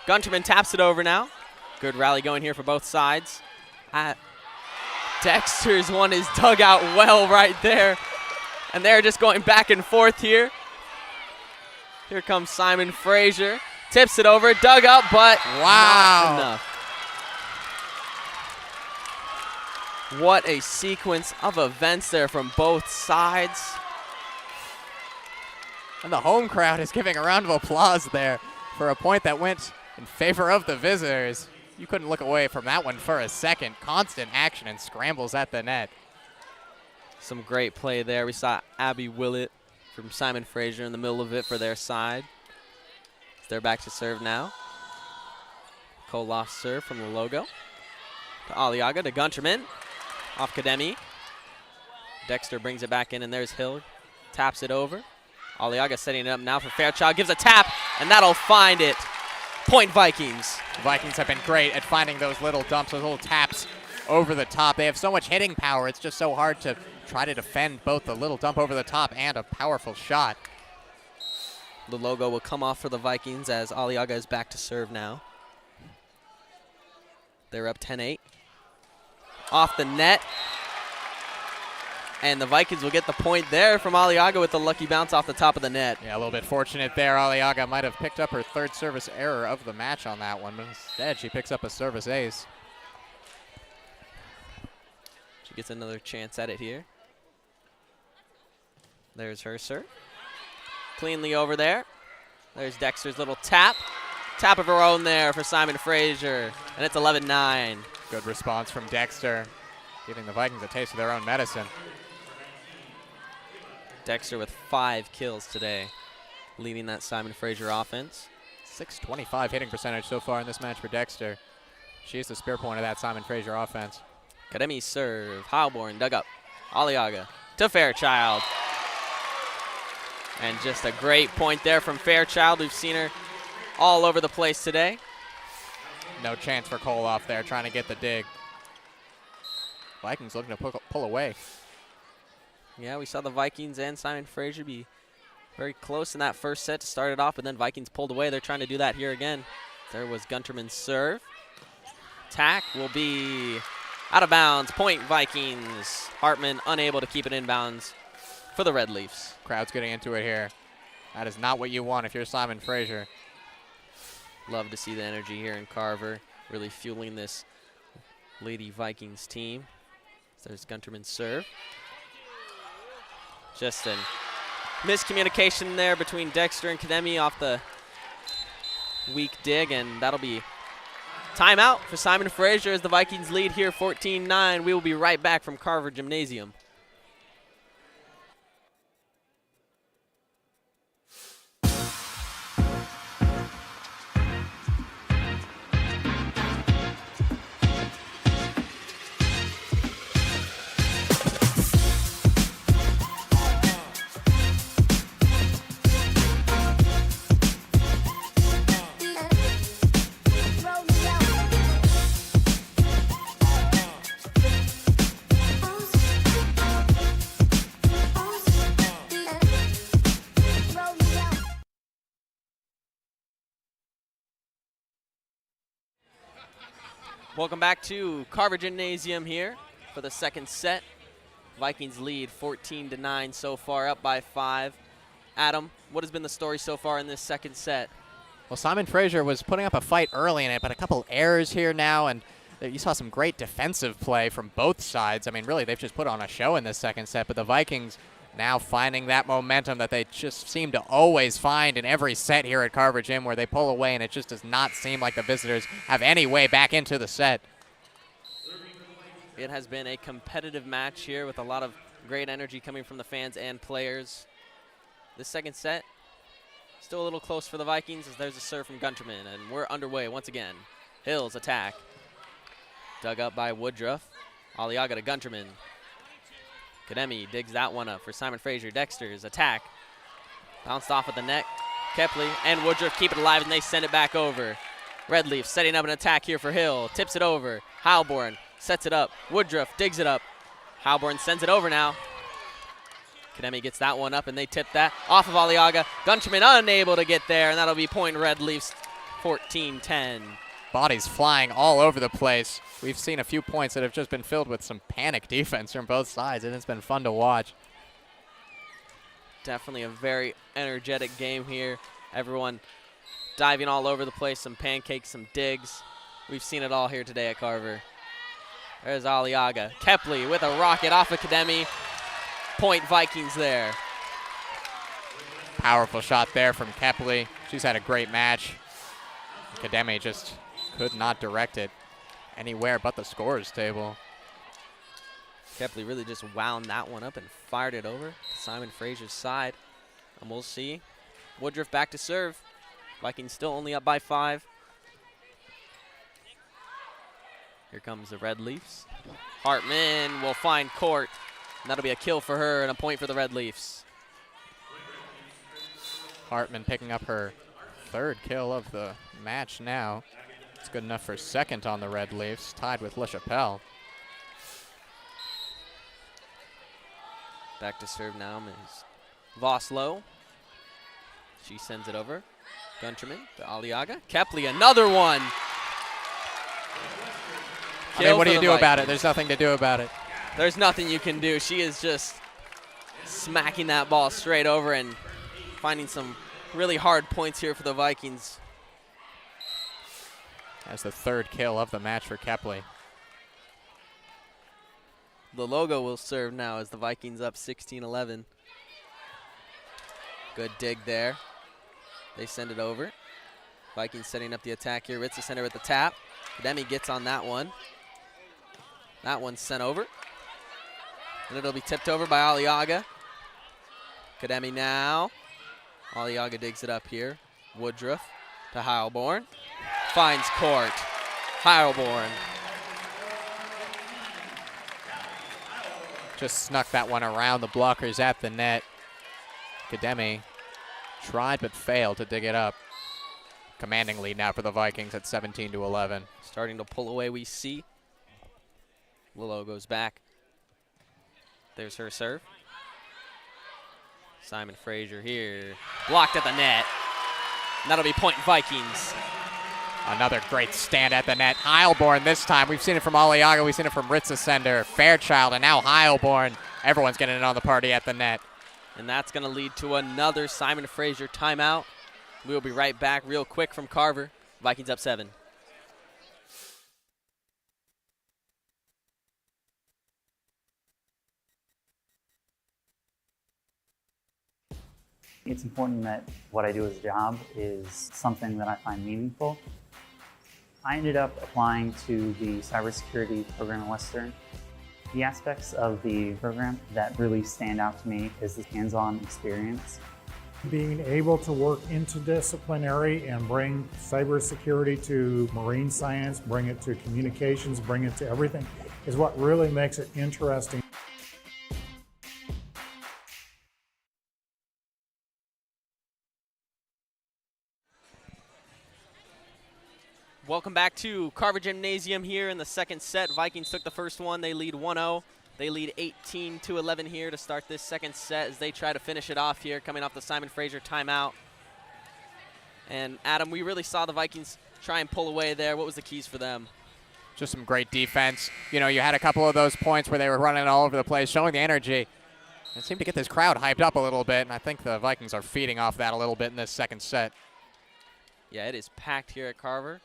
Gunterman taps it over now. Good rally going here for both sides. Dexter's one is dug out well right there. And they're just going back and forth here. Here comes Simon Fraser. Tips it over. Dug up, but not enough. What a sequence of events there from both sides. And the home crowd is giving a round of applause there for a point that went in favor of the visitors. You couldn't look away from that one for a second. Constant action and scrambles at the net. Some great play there. We saw Abby Willett from Simon Fraser in the middle of it for their side. They're back to serve now. Koloff serve from the logo. To Aliaga, to Gunterman. Off Kademi. Dexter brings it back in, and there's Hill. Taps it over. Aliaga setting it up now for Fairchild. Gives a tap, and that'll find it. Point Vikings. The Vikings have been great at finding those little dumps, those little taps over the top. They have so much hitting power. It's just so hard to try to defend both the little dump over the top and a powerful shot. The logo will come off for the Vikings as Aliaga is back to serve now. They're up 10-8. Off the net. And the Vikings will get the point there from Aliaga with the lucky bounce off the top of the net. Yeah, a little bit fortunate there. Aliaga might have picked up her 3rd service error of the match on that one, but instead she picks up a service ace. She gets another chance at it here. There's her serve. Cleanly over there. There's Dexter's little tap. Tap of her own there for Simon Fraser. And it's 11-9. Good response from Dexter, giving the Vikings a taste of their own medicine. Dexter with 5 kills today, leading that Simon Fraser offense. .625 hitting percentage so far in this match for Dexter. She is the spear point of that Simon Fraser offense. Kademi serve. Heilborn dug up. Aliaga to Fairchild. And just a great point there from Fairchild. We've seen her all over the place today. No chance for Koloff there, trying to get the dig. Vikings looking to pull away. Yeah, we saw the Vikings and Simon Fraser be very close in that first set to start it off, but then Vikings pulled away. They're trying to do that here again. There was Gunterman's serve. Attack will be out of bounds. Point Vikings. Hartman unable to keep it in bounds for the Red Leafs. Crowd's getting into it here. That is not what you want if you're Simon Fraser. Love to see the energy here in Carver, really fueling this Lady Vikings team. There's Gunterman's serve. Just a miscommunication there between Dexter and Kademi off the weak dig, and that'll be timeout for Simon Fraser as the Vikings lead here 14-9. We will be right back from Carver Gymnasium. Welcome back to Carver Gymnasium here for the second set. Vikings lead 14-9 so far, up by 5. Adam, what has been the story so far in this second set? Well, Simon Fraser was putting up a fight early in it, but a couple errors here now, and you saw some great defensive play from both sides. I mean, really, they've just put on a show in this second set, but the Vikings now finding that momentum that they just seem to always find in every set here at Carver Gym, where they pull away and it just does not seem like the visitors have any way back into the set. It has been a competitive match here with a lot of great energy coming from the fans and players. This second set, still a little close for the Vikings as there's a serve from Gunterman, and we're underway once again. Hills attack. Dug up by Woodruff. Aliaga to Gunterman. Kademi digs that one up for Simon Fraser. Dexter's attack. Bounced off of the net. Kepley and Woodruff keep it alive, and they send it back over. Red Leaf setting up an attack here for Hill. Tips it over. Heilborn sets it up. Woodruff digs it up. Heilborn sends it over now. Kademi gets that one up, and they tip that off of Aliaga. Gunterman unable to get there, and that'll be point Red Leafs 14-10. Bodies flying all over the place. We've seen a few points that have just been filled with some panic defense from both sides, and it's been fun to watch. Definitely a very energetic game here. Everyone diving all over the place, some pancakes, some digs. We've seen it all here today at Carver. There's Aliaga. Kepley with a rocket off of Kademi. Point Vikings there. Powerful shot there from Kepley. She's had a great match. Kademi just could not direct it anywhere but the scorer's table. Kepley really just wound that one up and fired it over to Simon Fraser's side. And we'll see. Woodruff back to serve. Vikings still only up by 5. Here comes the Red Leafs. Hartman will find court. And that'll be a kill for her and a point for the Red Leafs. Hartman picking up her 3rd kill of the match now. It's good enough for 2nd on the Red Leafs, tied with LaChapelle. Back to serve now is Voslo. She sends it over. Gunterman to Aliaga. Kepley, another one. I mean, what do you do about it? There's nothing to do about it. There's nothing you can do. She is just smacking that ball straight over and finding some really hard points here for the Vikings. That's the 3rd kill of the match for Kepley. The logo will serve now as the Vikings up 16-11. Good dig there. They send it over. Vikings setting up the attack here. Ritza center with the tap. Kademi gets on that one. That one's sent over. And it'll be tipped over by Aliaga. Kademi now. Aliaga digs it up here. Woodruff to Heilborn. Finds court. Heilborn. Just snuck that one around the blockers at the net. Kademi tried but failed to dig it up. Commanding lead now for the Vikings at 17-11. Starting to pull away, we see. Willow goes back. There's her serve. Simon Fraser here. Blocked at the net. And that'll be point Vikings. Another great stand at the net. Heilborn this time. We've seen it from Aliaga. We've seen it from Ritzesender, Fairchild, and now Heilborn. Everyone's getting in on the party at the net. And that's going to lead to another Simon Fraser timeout. We will be right back real quick from Carver. Vikings up 7. It's important that what I do as a job is something that I find meaningful. I ended up applying to the cybersecurity program at Western. The aspects of the program that really stand out to me is the hands-on experience. Being able to work interdisciplinary and bring cybersecurity to marine science, bring it to communications, bring it to everything, is what really makes it interesting. Welcome back to Carver Gymnasium here in the second set. Vikings took the first one. They lead 1-0. They lead 18-11 here to start this second set as they try to finish it off here, coming off the Simon Fraser timeout. And Adam, we really saw the Vikings try and pull away there. What was the keys for them? Just some great defense. You know, you had a couple of those points where they were running all over the place, showing the energy. It seemed to get this crowd hyped up a little bit, and I think the Vikings are feeding off that a little bit in this second set. Yeah, it is packed here at Carver.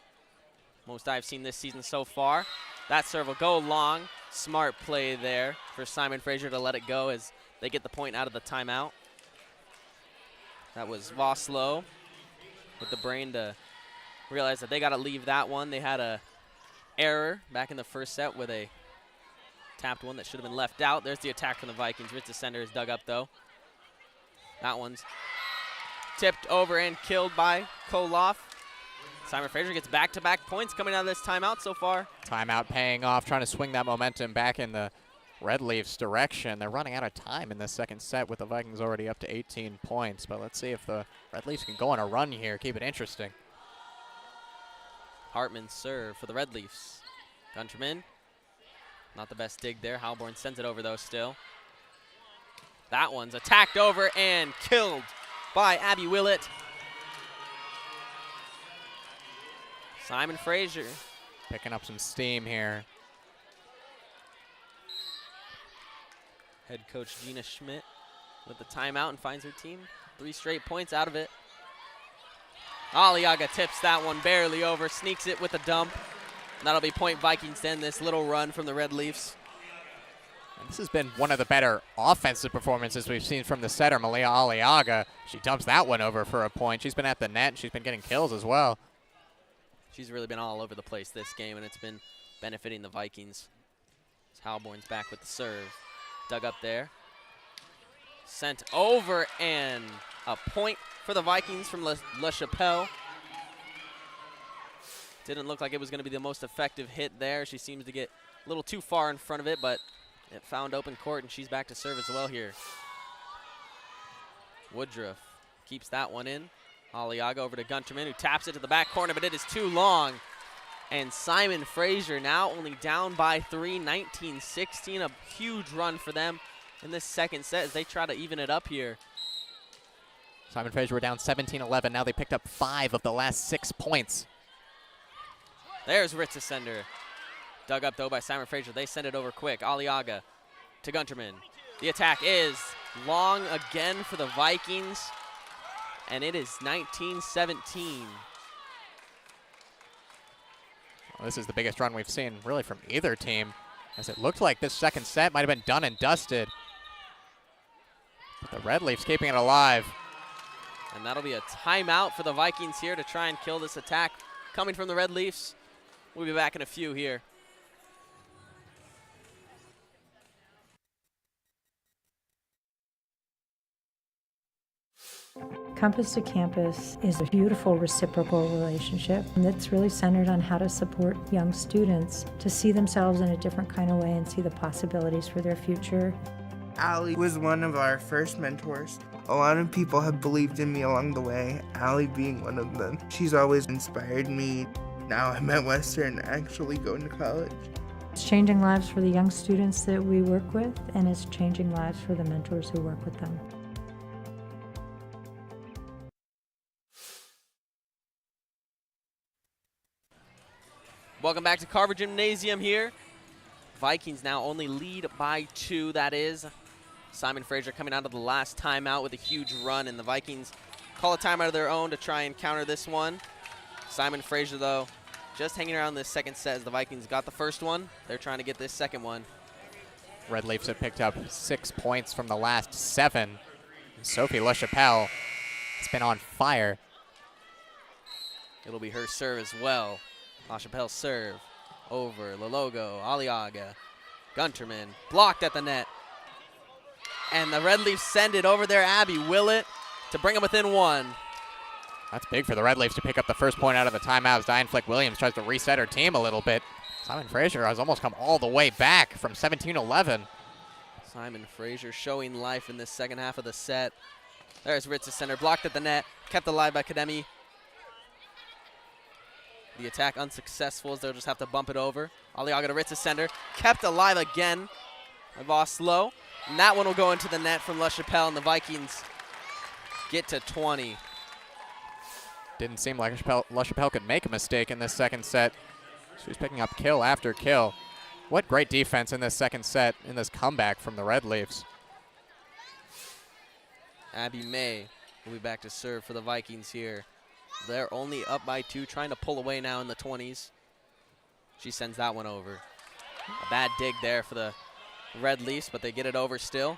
Most I've seen this season so far. That serve will go long. Smart play there for Simon Fraser to let it go as they get the point out of the timeout. That was Voslo with the brain to realize that they got to leave that one. They had a error back in the first set where they tapped one that should have been left out. There's the attack from the Vikings. Ritzesender is dug up, though. That one's tipped over and killed by Koloff. Simon Fraser gets back-to-back points coming out of this timeout so far. Timeout paying off, trying to swing that momentum back in the Red Leafs' direction. They're running out of time in this second set with the Vikings already up to 18 points. But let's see if the Red Leafs can go on a run here, keep it interesting. Hartman's serve for the Red Leafs. Gunterman, not the best dig there. Heilborn sends it over, though, still. That one's attacked over and killed by Abby Willett. Simon Fraser picking up some steam here. Head coach Gina Schmidt with the timeout and finds her team 3 straight points out of it. Aliaga tips that one barely over, sneaks it with a dump. And that'll be point Vikings to end this little run from the Red Leafs. And this has been one of the better offensive performances we've seen from the setter, Malia Aliaga. She dumps that one over for a point. She's been at the net, and she's been getting kills as well. She's really been all over the place this game, and it's been benefiting the Vikings. Heilborn's back with the serve. Dug up there. Sent over, and a point for the Vikings from La Chapelle. Didn't look like it was going to be the most effective hit there. She seems to get a little too far in front of it, but it found open court, and she's back to serve as well here. Woodruff keeps that one in. Aliaga over to Gunterman, who taps it to the back corner, but it is too long. And Simon Fraser now only down by 3, 19-16. A huge run for them in this second set as they try to even it up here. Simon Fraser were down 17-11. Now they picked up 5 of the last 6 points. There's Ritzesender. Dug up, though, by Simon Fraser. They send it over quick. Aliaga to Gunterman. The attack is long again for the Vikings. And it is 19-17. Well, this is the biggest run we've seen, really, from either team, as it looked like this second set might have been done and dusted. But the Red Leafs keeping it alive. And that'll be a timeout for the Vikings here to try and kill this attack coming from the Red Leafs. We'll be back in a few here. Campus to Campus is a beautiful reciprocal relationship that's really centered on how to support young students to see themselves in a different kind of way and see the possibilities for their future. Allie was one of our first mentors. A lot of people have believed in me along the way, Allie being one of them. She's always inspired me. Now I'm at Western, actually going to college. It's changing lives for the young students that we work with, and it's changing lives for the mentors who work with them. Welcome back to Carver Gymnasium here. Vikings now only lead by 2, that is. Simon Fraser coming out of the last timeout with a huge run, and the Vikings call a timeout of their own to try and counter this one. Simon Fraser, though, just hanging around this second set as the Vikings got the first one. They're trying to get this second one. Red Leafs have picked up 6 points from the last 7. Sophie LaChapelle has been on fire. It'll be her serve as well. LaChapelle serve over Lalogo, Aliaga, Gunterman, blocked at the net. And the Red Leafs send it over there. Abby Willett to bring them within 1. That's big for the Red Leafs to pick up the first point out of the timeout as Diane Flick-Williams tries to reset her team a little bit. Simon Fraser has almost come all the way back from 17-11. Simon Fraser showing life in this second half of the set. There's Ritz's center, blocked at the net, kept alive by Kademi. The attack unsuccessful as they'll just have to bump it over. Aliaga to Ritz's center, kept alive again by Voslo. And that one will go into the net from LaChapelle, and the Vikings get to 20. Didn't seem like LaChapelle could make a mistake in this second set. She was picking up kill after kill. What great defense in this second set, in this comeback from the Red Leafs. Abby May will be back to serve for the Vikings here. They're only up by 2, trying to pull away now in the 20s. She sends that one over. A bad dig there for the Red Leafs, but they get it over still.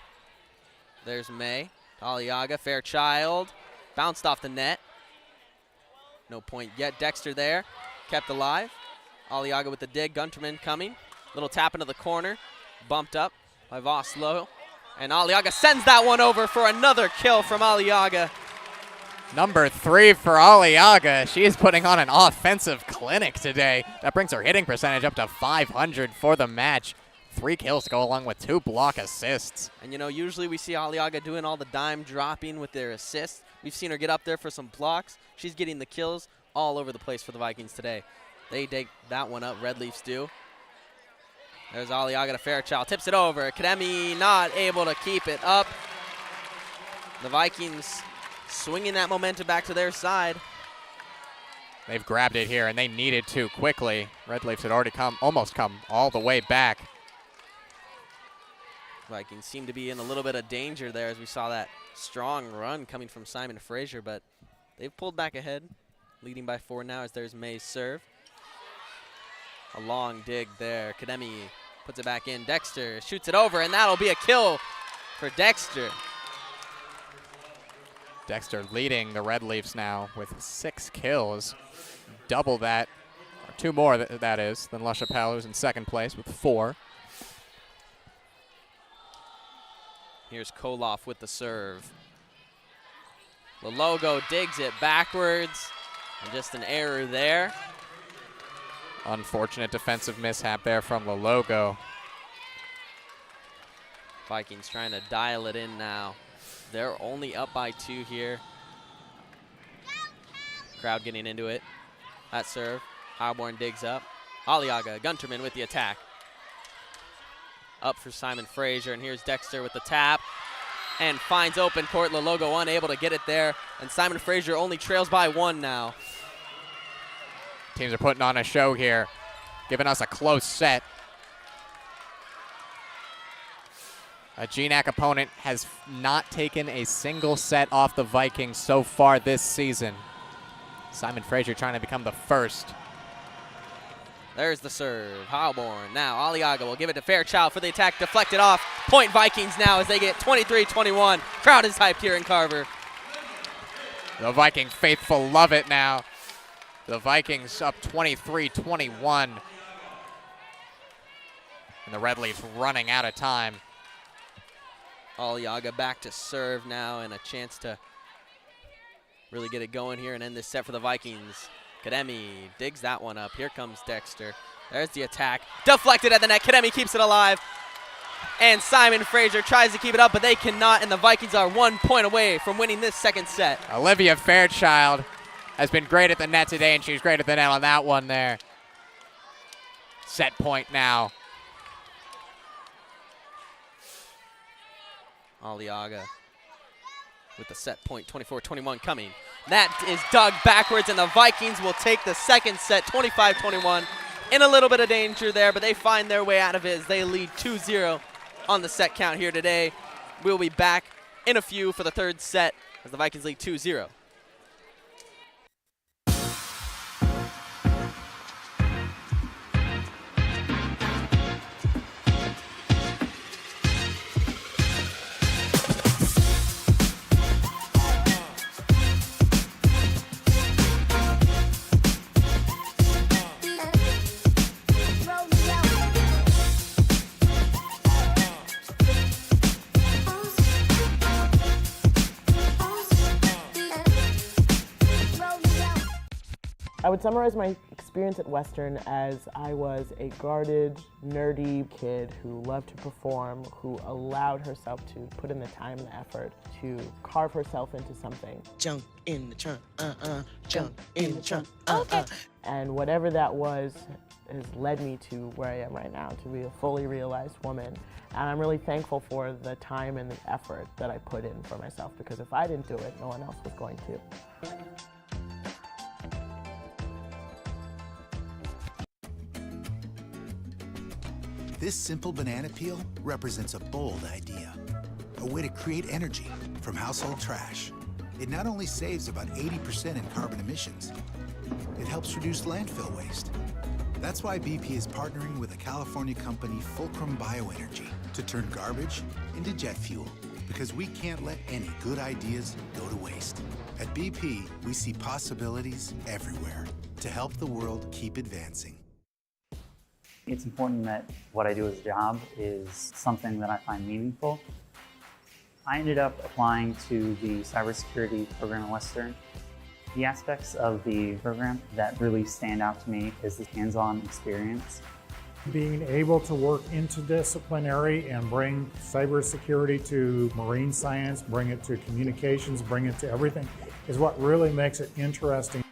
There's May. Aliaga, Fairchild. Bounced off the net. No point yet. Dexter there. Kept alive. Aliaga with the dig. Gunterman coming. Little tap into the corner. Bumped up by Voslo. And Aliaga sends that one over for another kill from Aliaga. Number 3 for Aliaga. She is putting on an offensive clinic today. That brings her hitting percentage up to 500 for the match. 3 kills to go along with 2 block assists. And you know, usually we see Aliaga doing all the dime dropping with their assists. We've seen her get up there for some blocks. She's getting the kills all over the place for the Vikings today. They dig that one up, Red Leafs do. There's Aliaga to Fairchild, tips it over. Kademi not able to keep it up. The Vikings swinging that momentum back to their side. They've grabbed it here, and they needed to quickly. Red Leafs had already almost come all the way back. Vikings seem to be in a little bit of danger there as we saw that strong run coming from Simon Fraser, but they've pulled back ahead, leading by 4 now as there's May's serve. A long dig there. Kademi puts it back in. Dexter shoots it over, and that'll be a kill for Dexter. Dexter leading the Red Leafs now with 6 kills. Double that, or 2 more that is, than LaChapelle, who's in second place with 4. Here's Koloff with the serve. Lalogo digs it backwards, and just an error there. Unfortunate defensive mishap there from Lalogo. Vikings trying to dial it in now. They're only up by 2 here. Crowd getting into it. That serve. Heilborn digs up. Aliaga, Gunterman with the attack. Up for Simon Fraser, and here's Dexter with the tap. And finds open court. Lalogo unable to get it there. And Simon Fraser only trails by 1 now. Teams are putting on a show here, giving us a close set. A GNAC opponent has not taken a single set off the Vikings so far this season. Simon Fraser trying to become the first. There's the serve. Heilborn. Now Aliaga will give it to Fairchild for the attack. Deflected off. Point Vikings now as they get 23-21. Crowd is hyped here in Carver. The Viking faithful love it now. The Vikings up 23-21. And the Red Leafs running out of time. Aliaga back to serve now, and a chance to really get it going here and end this set for the Vikings. Kademi digs that one up. Here comes Dexter. There's the attack. Deflected at the net. Kademi keeps it alive. And Simon Fraser tries to keep it up, but they cannot, and the Vikings are 1 point away from winning this second set. Olivia Fairchild has been great at the net today, and she's great at the net on that one there. Set point now. Aliaga with the set point, 24-21 coming. That is dug backwards, and the Vikings will take the second set, 25-21. in a little bit of danger there, but they find their way out of it as they lead 2-0 on the set count here today. We'll be back in a few for the third set as the Vikings lead 2-0. I would summarize my experience at Western as I was a guarded, nerdy kid who loved to perform, who allowed herself to put in the time and the effort to carve herself into something. Jump in the trunk, jump in the trunk, And whatever that was has led me to where I am right now, to be a fully realized woman. And I'm really thankful for the time and the effort that I put in for myself, because if I didn't do it, no one else was going to. This simple banana peel represents a bold idea, a way to create energy from household trash. It not only saves about 80% in carbon emissions, it helps reduce landfill waste. That's why BP is partnering with the California company Fulcrum Bioenergy to turn garbage into jet fuel, because we can't let any good ideas go to waste. At BP, we see possibilities everywhere to help the world keep advancing. It's important that what I do as a job is something that I find meaningful. I ended up applying to the cybersecurity program at Western. The aspects of the program that really stand out to me is the hands-on experience. Being able to work interdisciplinary and bring cybersecurity to marine science, bring it to communications, bring it to everything, is what really makes it interesting.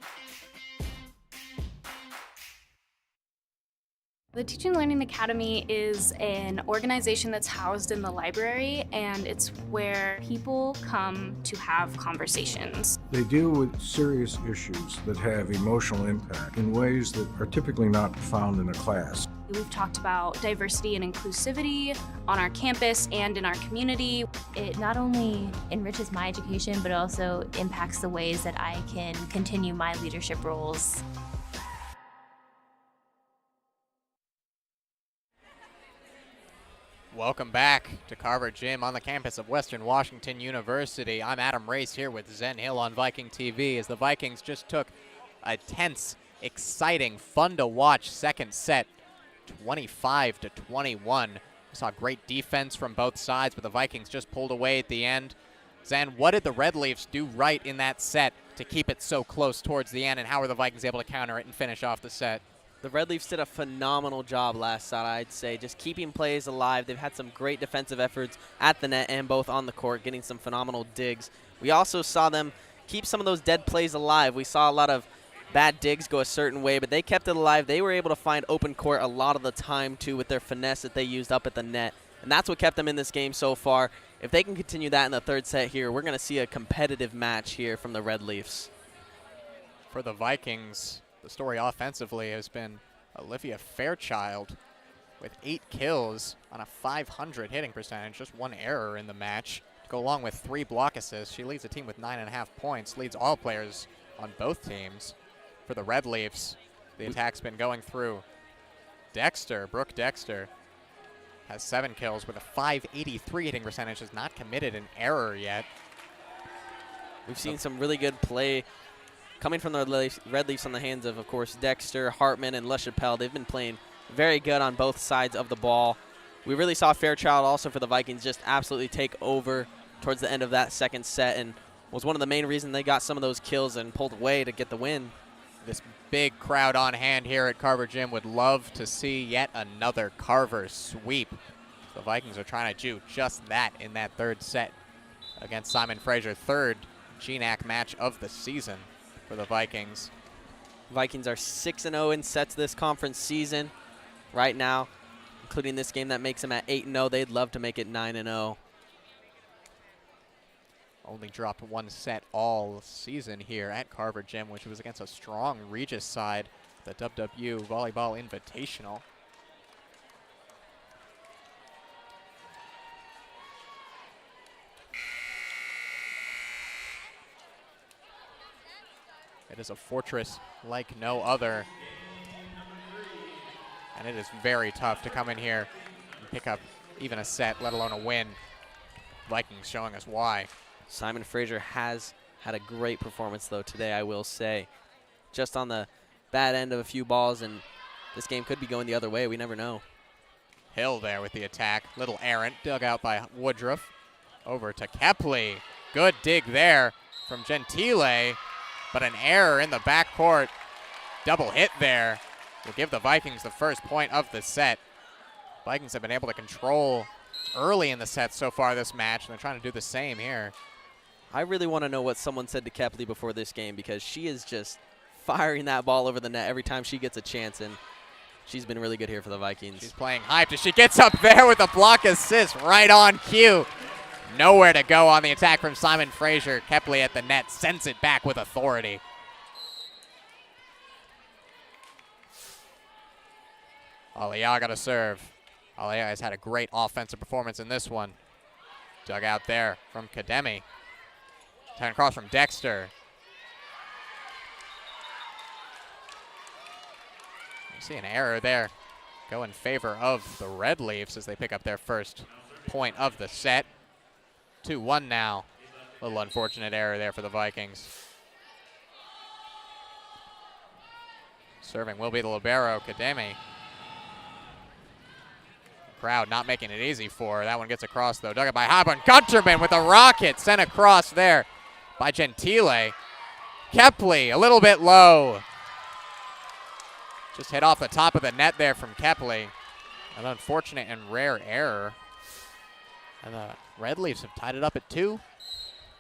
The Teaching and Learning Academy is an organization that's housed in the library, and it's where people come to have conversations. They deal with serious issues that have emotional impact in ways that are typically not found in a class. We've talked about diversity and inclusivity on our campus and in our community. It not only enriches my education, but also impacts the ways that I can continue my leadership roles. Welcome back to Carver Gym on the campus of Western Washington University. I'm Adam Race here with Zen Hill on Viking TV as the Vikings just took a tense, exciting, fun-to-watch second set, 25-21. We saw great defense from both sides, but the Vikings just pulled away at the end. Zen, what did the Red Leafs do right in that set to keep it so close towards the end, and how were the Vikings able to counter it and finish off the set? The Red Leafs did a phenomenal job last set, I'd say, just keeping plays alive. They've had some great defensive efforts at the net and both on the court, getting some phenomenal digs. We also saw them keep some of those dead plays alive. We saw a lot of bad digs go a certain way, but they kept it alive. They were able to find open court a lot of the time, too, with their finesse that they used up at the net. And that's what kept them in this game so far. If they can continue that in the third set here, we're going to see a competitive match here from the Red Leafs. For the Vikings, the story offensively has been Olivia Fairchild with 8 kills on a .500 hitting percentage, just 1 error in the match. To go along with 3 block assists, she leads the team with 9.5 points, leads all players on both teams. For the Red Leafs, the attack's been going through. Brooke Dexter, has 7 kills with a .583 hitting percentage, has not committed an error yet. We've seen some really good play coming from the Red Leafs on the hands of course, Dexter, Hartman, and LaChapelle. They've been playing very good on both sides of the ball. We really saw Fairchild also for the Vikings just absolutely take over towards the end of that second set and was one of the main reasons they got some of those kills and pulled away to get the win. This big crowd on hand here at Carver Gym would love to see yet another Carver sweep. The Vikings are trying to do just that in that third set against Simon Fraser, third GNAC match of the season for the Vikings. Vikings are 6-0 in sets this conference season right now, including this game that makes them at 8-0. They'd love to make it 9-0. Only dropped 1 set all season here at Carver Gym, which was against a strong Regis side. the WWU Volleyball Invitational. It is a fortress like no other. And it is very tough to come in here and pick up even a set, let alone a win. Vikings showing us why. Simon Fraser has had a great performance, though, today, I will say. Just on the bad end of a few balls, and this game could be going the other way. We never know. Hill there with the attack. Little errant, dug out by Woodruff. Over to Kepley. Good dig there from Gentile, but an error in the backcourt. Double hit there will give the Vikings the first point of the set. Vikings have been able to control early in the set so far this match, and they're trying to do the same here. I really want to know what someone said to Kepley before this game, because she is just firing that ball over the net every time she gets a chance, and she's been really good here for the Vikings. She's playing hyped as she gets up there with a block assist right on cue. Nowhere to go on the attack from Simon Fraser. Kepley at the net sends it back with authority. Aliaga to serve. Aliaga has had a great offensive performance in this one. Dug out there from Kademi. Turn across from Dexter. You see an error there go in favor of the Red Leafs as they pick up their first point of the set. 2-1 now. A little unfortunate error there for the Vikings. Serving will be the libero, Kademi. Crowd not making it easy for her. That one gets across, though. Dug it by Hobburn. Gunterman with a rocket sent across there by Gentile. Kepley a little bit low. Just hit off the top of the net there from Kepley. An unfortunate and rare error. And the Red Leafs have tied it up at 2.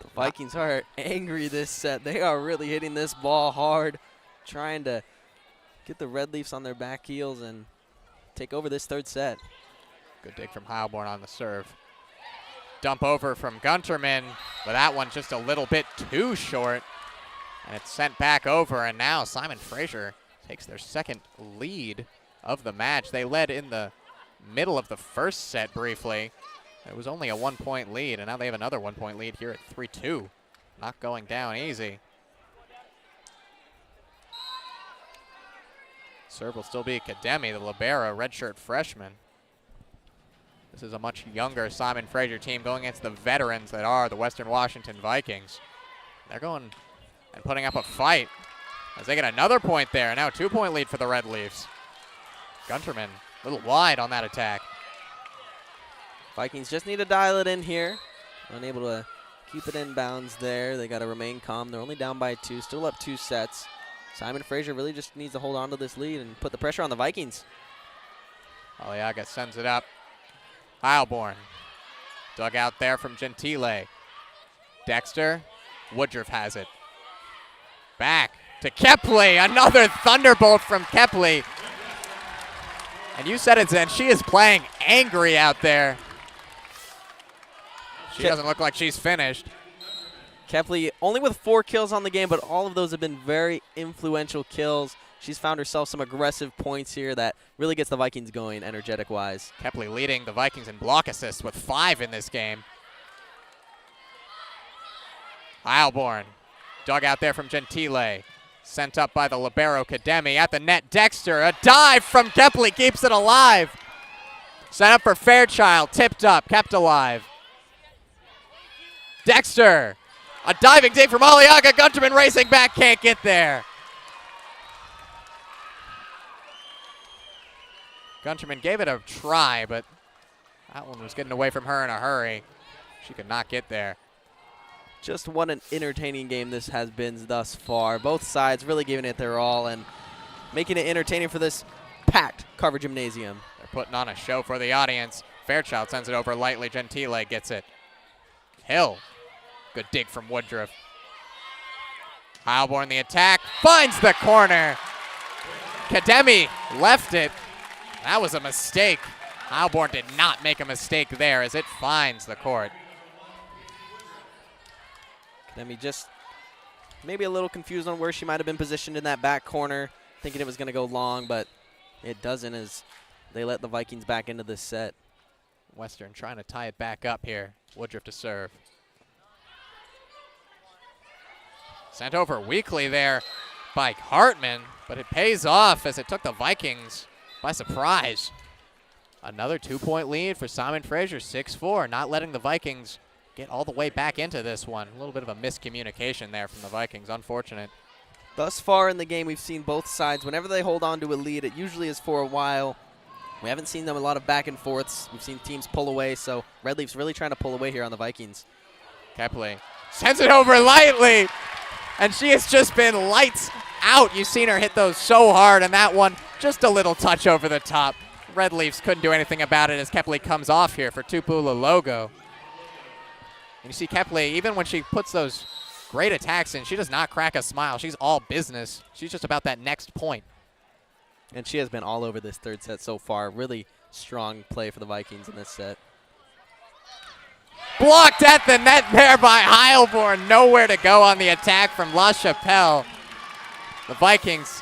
The Vikings are angry this set. They are really hitting this ball hard, trying to get the Red Leafs on their back heels and take over this third set. Good dig from Heilborn on the serve. Dump over from Gunterman, but that one just a little bit too short. And it's sent back over, and now Simon Fraser takes their second lead of the match. They led in the middle of the first set briefly. It was only a 1-point lead, and now they have another 1-point lead here at 3-2. Not going down easy. Serve will still be Kademi, the libero, redshirt freshman. This is a much younger Simon Fraser team going against the veterans that are the Western Washington Vikings. They're going and putting up a fight as they get another point there. Now a 2-point lead for the Red Leafs. Gunterman a little wide on that attack. Vikings just need to dial it in here. Unable to keep it in bounds there. They got to remain calm. They're only down by 2, still up 2 sets. Simon Fraser really just needs to hold on to this lead and put the pressure on the Vikings. Aliaga sends it up. Heilborn. Dug out there from Gentile. Dexter. Woodruff has it. Back to Kepley. Another thunderbolt from Kepley. And you said it, Zen. She is playing angry out there. She doesn't look like she's finished. Kepley only with 4 kills on the game, but all of those have been very influential kills. She's found herself some aggressive points here that really gets the Vikings going energetic-wise. Kepley leading the Vikings in block assists with 5 in this game. Heilborn dug out there from Gentile. Sent up by the libero Kademi at the net. Dexter, a dive from Kepley keeps it alive. Sent up for Fairchild, tipped up, kept alive. Dexter, a diving dig from Aliaga. Gunterman racing back, can't get there. Gunterman gave it a try, but that one was getting away from her in a hurry. She could not get there. Just what an entertaining game this has been thus far. Both sides really giving it their all and making it entertaining for this packed Carver Gymnasium. They're putting on a show for the audience. Fairchild sends it over lightly. Gentile gets it. Hill. Good dig from Woodruff. Heilborn the attack. Finds the corner. Kademi left it. That was a mistake. Heilborn did not make a mistake there as it finds the court. Kademi just maybe a little confused on where she might have been positioned in that back corner. thinking it was going to go long, but it doesn't as they let the Vikings back into this set. Western trying to tie it back up here. Woodruff to serve. Sent over weakly there by Hartman, but it pays off as it took the Vikings by surprise. Another 2-point lead for Simon Fraser, 6-4, not letting the Vikings get all the way back into this one. A little bit of a miscommunication there from the Vikings, unfortunate. Thus far in the game, we've seen both sides. Whenever they hold on to a lead, it usually is for a while. We haven't seen them a lot of back and forths. We've seen teams pull away, so Red Leafs really trying to pull away here on the Vikings. Kepley sends it over lightly, and she has just been lights out. You've seen her hit those so hard, and that one just a little touch over the top. Red Leafs couldn't do anything about it as Kepley comes off here for Tupula Logo. And you see Kepley, even when she puts those great attacks in, she does not crack a smile. She's all business. She's just about that next point. And she has been all over this third set so far. Really strong play for the Vikings in this set. Blocked at the net there by Heilborn. Nowhere to go on the attack from La Chapelle. The Vikings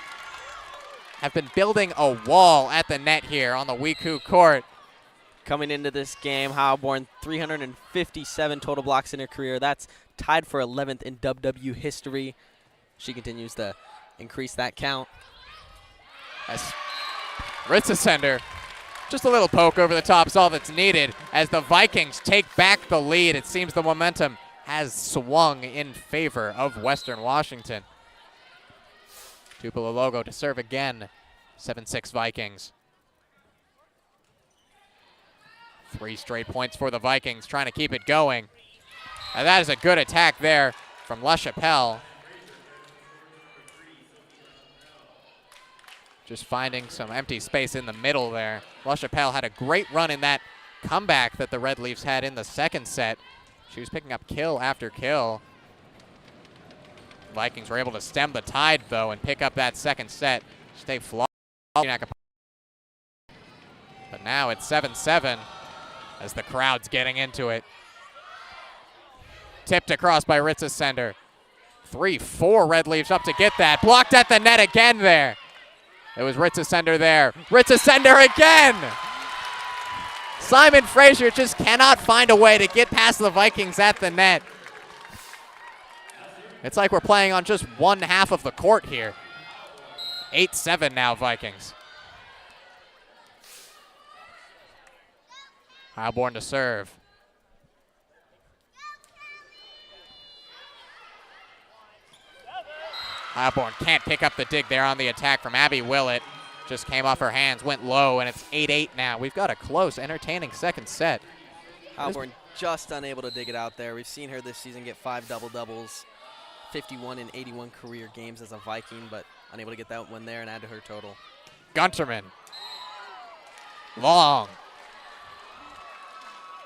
have been building a wall at the net here on the WECU Court. Coming into this game, Heilborn 357 total blocks in her career. That's tied for 11th in WWU history. She continues to increase that count. As Ritzesender, just a little poke over the top is all that's needed as the Vikings take back the lead. It seems the momentum has swung in favor of Western Washington. Tupula Logo to serve again. 7-6 Vikings. 3 straight points for the Vikings, trying to keep it going. And that is a good attack there from La Chapelle. Just finding some empty space in the middle there. La Chapelle had a great run in that comeback that the Red Leafs had in the second set. She was picking up kill after kill. Vikings were able to stem the tide, though, and pick up that second set. Stay flawless. But now it's 7-7 as the crowd's getting into it. Tipped across by Ritzesender. 3-4 Red Leafs up to get that. Blocked at the net again there. It was Ritzesender there. Ritzesender again! Simon Fraser just cannot find a way to get past the Vikings at the net. It's like we're playing on just one half of the court here. 8-7 now, Vikings. Heilborn to serve. Heilborn can't pick up the dig there on the attack from Abby Willett. Just came off her hands, went low, and it's 8-8 now. We've got a close, entertaining second set. Heilborn just unable to dig it out there. We've seen her this season get 5 double-doubles, 51 in 81 career games as a Viking, but unable to get that one there and add to her total. Gunterman. Long.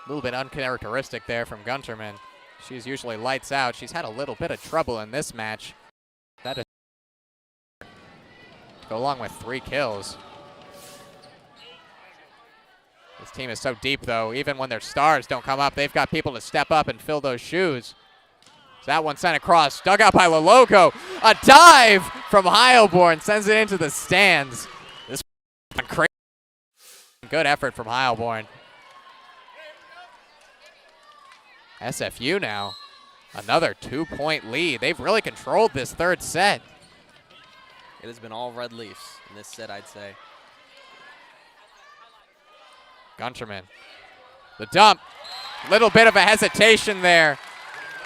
A little bit uncharacteristic there from Gunterman. She's usually lights out. She's had a little bit of trouble in this match. That is go along with 3 kills. This team is so deep, though. Even when their stars don't come up, they've got people to step up and fill those shoes. So that one sent across, dug out by Lologo. A dive from Heilborn sends it into the stands. This one crazy. Good effort from Heilborn. SFU now. Another 2-point lead. They've really controlled this third set. It has been all Red Leafs in this set, I'd say. Gunterman. The dump. Little bit of a hesitation there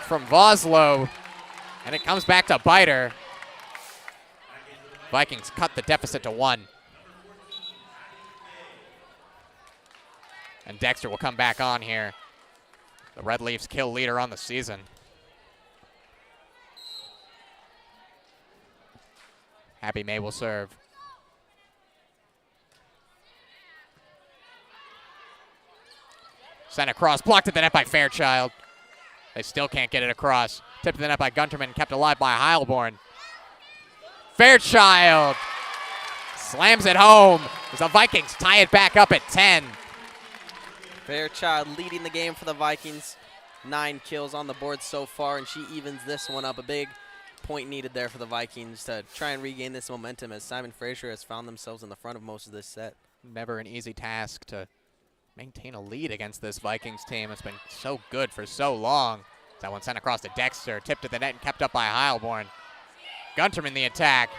from Voslo. And it comes back to bite her. Vikings cut the deficit to 1. And Dexter will come back on here. The Red Leafs kill leader on the season. Abby May will serve. Sent across, blocked at the net by Fairchild. They still can't get it across. Tipped to the net by Gunterman, kept alive by Heilborn. Fairchild slams it home as the Vikings tie it back up at 10. Fairchild leading the game for the Vikings. 9 kills on the board so far, and she evens this one up. A big point needed there for the Vikings to try and regain this momentum as Simon Fraser has found themselves in the front of most of this set. Never an easy task to maintain a lead against this Vikings team. It's been so good for so long. That one sent across to Dexter, tipped to the net and kept up by Heilborn. Gunterman the attack.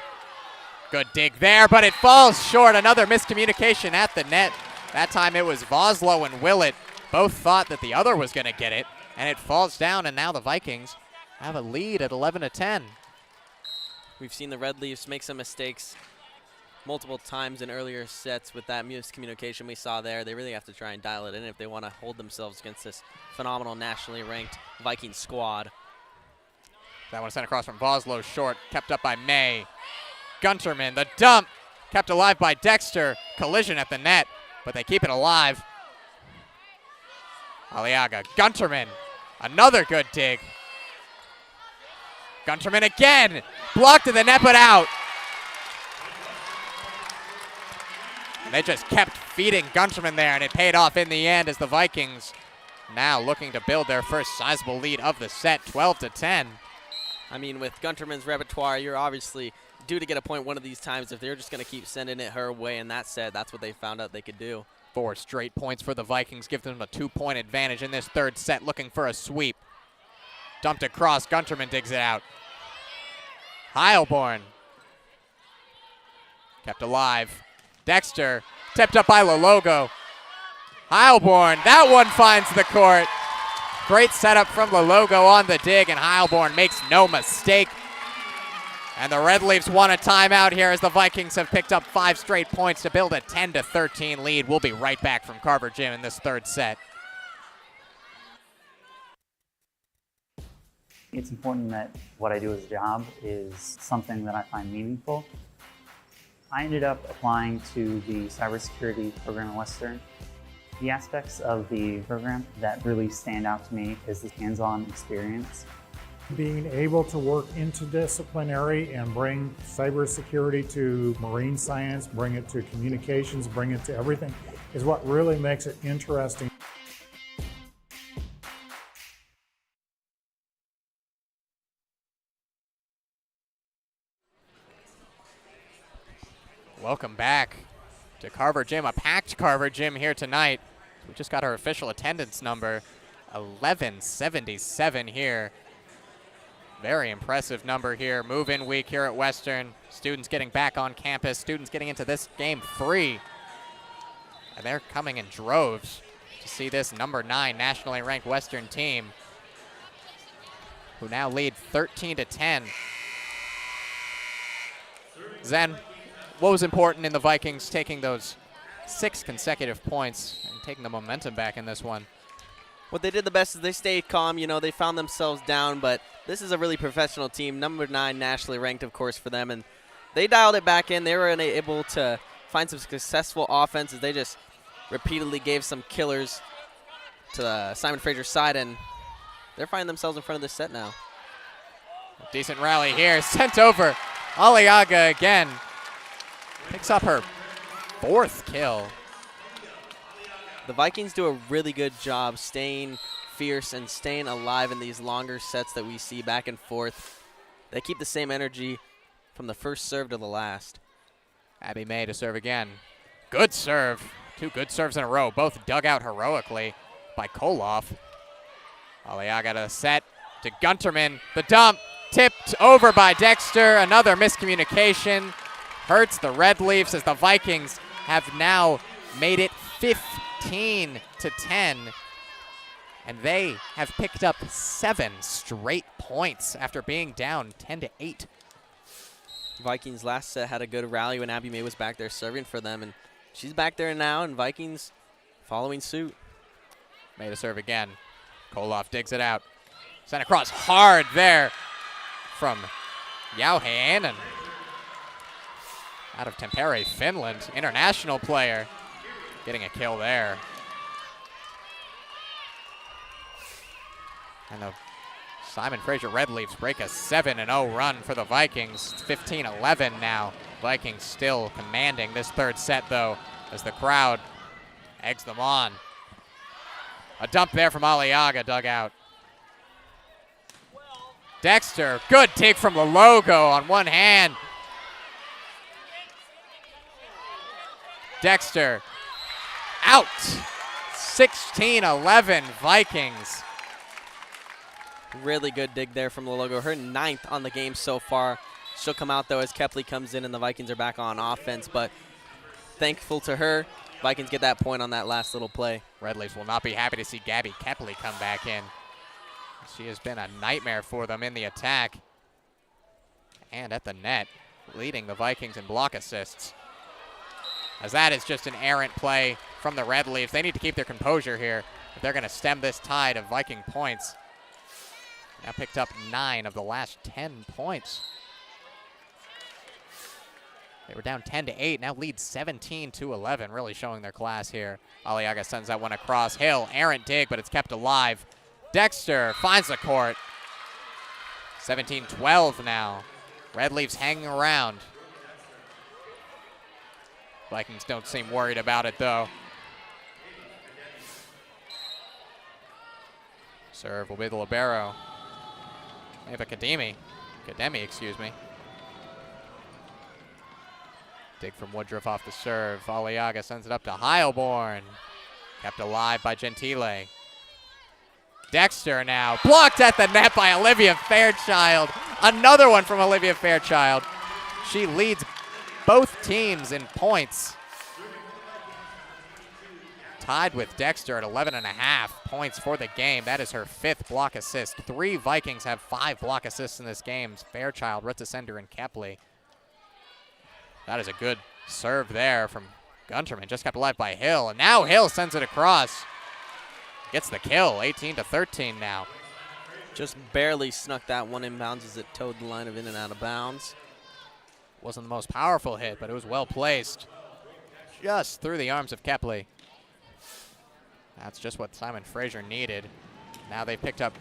Good dig there, but it falls short. Another miscommunication at the net. That time it was Voslo and Willett. Both thought that the other was going to get it, and it falls down, and now the Vikings have a lead at 11-10. We've seen the Red Leafs make some mistakes multiple times in earlier sets with that miscommunication we saw there. They really have to try and dial it in if they want to hold themselves against this phenomenal nationally ranked Viking squad. That one sent across from Voslo, short, kept up by May. Gunterman, the dump, kept alive by Dexter. Collision at the net, but they keep it alive. Aliaga, Gunterman, another good dig. Gunterman again, blocked to the net but out. And they just kept feeding Gunterman there, and it paid off in the end as the Vikings now looking to build their first sizable lead of the set, 12-10. I mean, with Gunterman's repertoire, you're obviously due to get a point one of these times. If they're just going to keep sending it her way in that set, that's what they found out they could do. 4 straight points for the Vikings, give them a 2-point advantage in this third set, looking for a sweep. Dumped across, Gunterman digs it out. Heilborn kept alive. Dexter tipped up by Lalogo. Heilborn, that one finds the court. Great setup from Lalogo on the dig, and Heilborn makes no mistake. And the Red Leafs want a timeout here as the Vikings have picked up 5 straight points to build a 10-13 lead. We'll be right back from Carver Gym in this third set. It's important that what I do as a job is something that I find meaningful. I ended up applying to the cybersecurity program at Western. The aspects of the program that really stand out to me is the hands-on experience. Being able to work interdisciplinary and bring cybersecurity to marine science, bring it to communications, bring it to everything, is what really makes it interesting. Welcome back to Carver Gym, a packed Carver Gym here tonight. We just got our official attendance number, 1177 here. Very impressive number here. Move-in week here at Western. Students getting back on campus. Students getting into this game free. And they're coming in droves to see this number 9 nationally ranked Western team, who now lead 13-10. Zen, what was important in the Vikings taking those 6 consecutive points and taking the momentum back in this one? What they did the best is they stayed calm. You know, they found themselves down, but this is a really professional team. Number 9 nationally ranked, of course, for them. And they dialed it back in. They were able to find some successful offenses. They just repeatedly gave some killers to Simon Fraser's side, and they're finding themselves in front of this set now. A decent rally here. Sent over. Aliaga again. Picks up her 4th kill. The Vikings do a really good job staying fierce and staying alive in these longer sets that we see back and forth. They keep the same energy from the first serve to the last. Abby May to serve again. Good serve. 2 good serves in a row, both dug out heroically by Koloff. Aliaga to the set to Gunterman. The dump tipped over by Dexter. Another miscommunication. Hurts the Red Leafs as the Vikings have now made it 15-10. And they have picked up 7 straight points after being down 10-8. Vikings last set had a good rally when Abby May was back there serving for them, and she's back there now, and Vikings following suit. May to serve again. Koloff digs it out. Sent across hard there from Jauheinen. Out of Tampere, Finland, international player. Getting a kill there. And the Simon Fraser Red Leafs break a 7-0 run for the Vikings. It's 15-11 now. Vikings still commanding this third set, though, as the crowd eggs them on. A dump there from Aliaga, dug out. Dexter, good dig from the logo on one hand. Dexter out. 16-11 Vikings. Really good dig there from the logo. Her 9th on the game so far. She'll come out, though, as Kepley comes in and the Vikings are back on offense. But thankful to her, Vikings get that point on that last little play. Red Leafs will not be happy to see Gabby Kepley come back in. She has been a nightmare for them in the attack. And at the net, leading the Vikings in block assists. As that is just an errant play from the Red Leafs. They need to keep their composure here if they're going to stem this tide of Viking points. Now picked up 9 of the last 10 points. They were down 10-8, now lead 17-11, really showing their class here. Aliaga sends that one across. Hill, errant dig, but it's kept alive. Dexter finds the court. 17-12 now. Red Leafs hanging around. Vikings don't seem worried about it, though. Serve will be the libero. Eva Kademi, excuse me. Dig from Woodruff off the serve. Aliaga sends it up to Heilborn. Kept alive by Gentile. Dexter now blocked at the net by Olivia Fairchild. Another one from Olivia Fairchild. She leads both teams in points. Tied with Dexter at 11.5 points for the game. That is her 5th block assist. 3 Vikings have 5 block assists in this game. Fairchild, Ritzesender, and Kepley. That is a good serve there from Gunterman. Just kept alive by Hill. And now Hill sends it across. Gets the kill. 18-13 now. Just barely snuck that one inbounds as it towed the line of in and out of bounds. Wasn't the most powerful hit, but it was well placed. Just through the arms of Kepley. That's just what Simon Fraser needed. Now they've picked up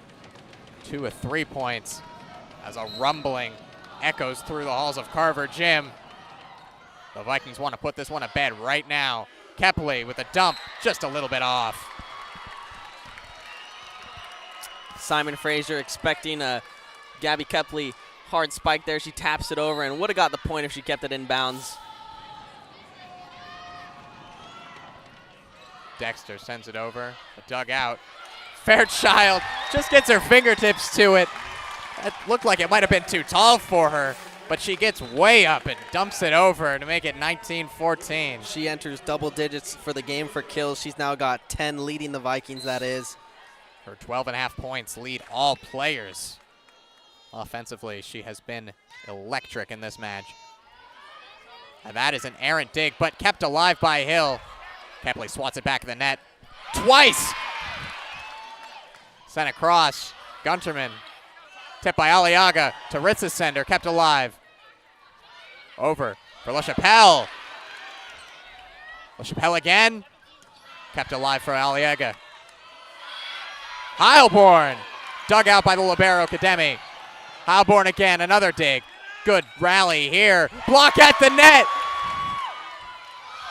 2 of 3 points as a rumbling echoes through the halls of Carver Gym. The Vikings want to put this one to bed right now. Kepley with a dump, just a little bit off. Simon Fraser expecting a Gabby Kepley hard spike there. She taps it over and would have got the point if she kept it in bounds. Dexter sends it over, a dugout. Fairchild just gets her fingertips to it. It looked like it might have been too tall for her, but she gets way up and dumps it over to make it 19-14. She enters double digits for the game for kills. She's now got 10, leading the Vikings, that is. Her 12.5 points lead all players. Offensively, she has been electric in this match. And that is an errant dig, but kept alive by Hill. Kepley swats it back in the net twice. Sent across. Gunterman. Tipped by Aliaga to Ritzesender. Kept alive. Over for LaChapelle. LaChapelle again. Kept alive for Aliaga. Heilborn. Dug out by the libero Kademi. Heilborn again. Another dig. Good rally here. Block at the net.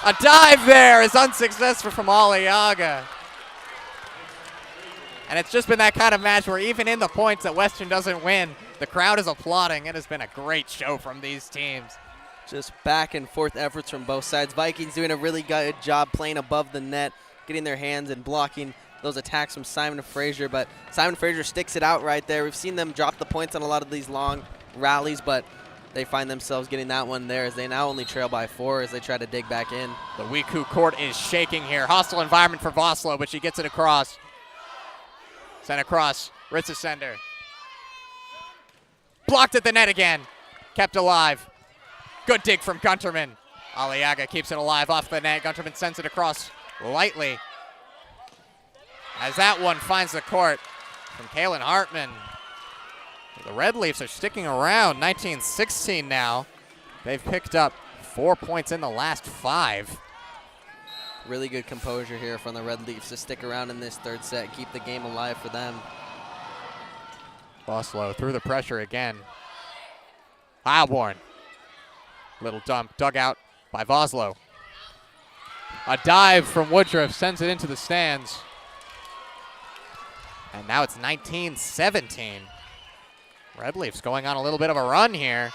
A dive there is unsuccessful from Aliaga. And it's just been that kind of match where even in the points that Western doesn't win, the crowd is applauding. It has been a great show from these teams. Just back and forth efforts from both sides. Vikings doing a really good job playing above the net, getting their hands and blocking those attacks from Simon Fraser. But Simon Fraser sticks it out right there. We've seen them drop the points on a lot of these long rallies, but they find themselves getting that one there as they now only trail by 4 as they try to dig back in. The WECU Court is shaking here. Hostile environment for Vossloh, but she gets it across. Sent across. Ritzesender. Blocked at the net again. Kept alive. Good dig from Gunterman. Aliaga keeps it alive off the net. Gunterman sends it across lightly. As that one finds the court from Kaylin Hartman. The Red Leafs are sticking around. 19-16 now. They've picked up 4 points in the last 5. Really good composure here from the Red Leafs to stick around in this third set, keep the game alive for them. Vossloh through the pressure again. Heilborn. Little dump dug out by Vossloh. A dive from Woodruff sends it into the stands. And now it's 19-17. Red Leafs going on a little bit of a run here.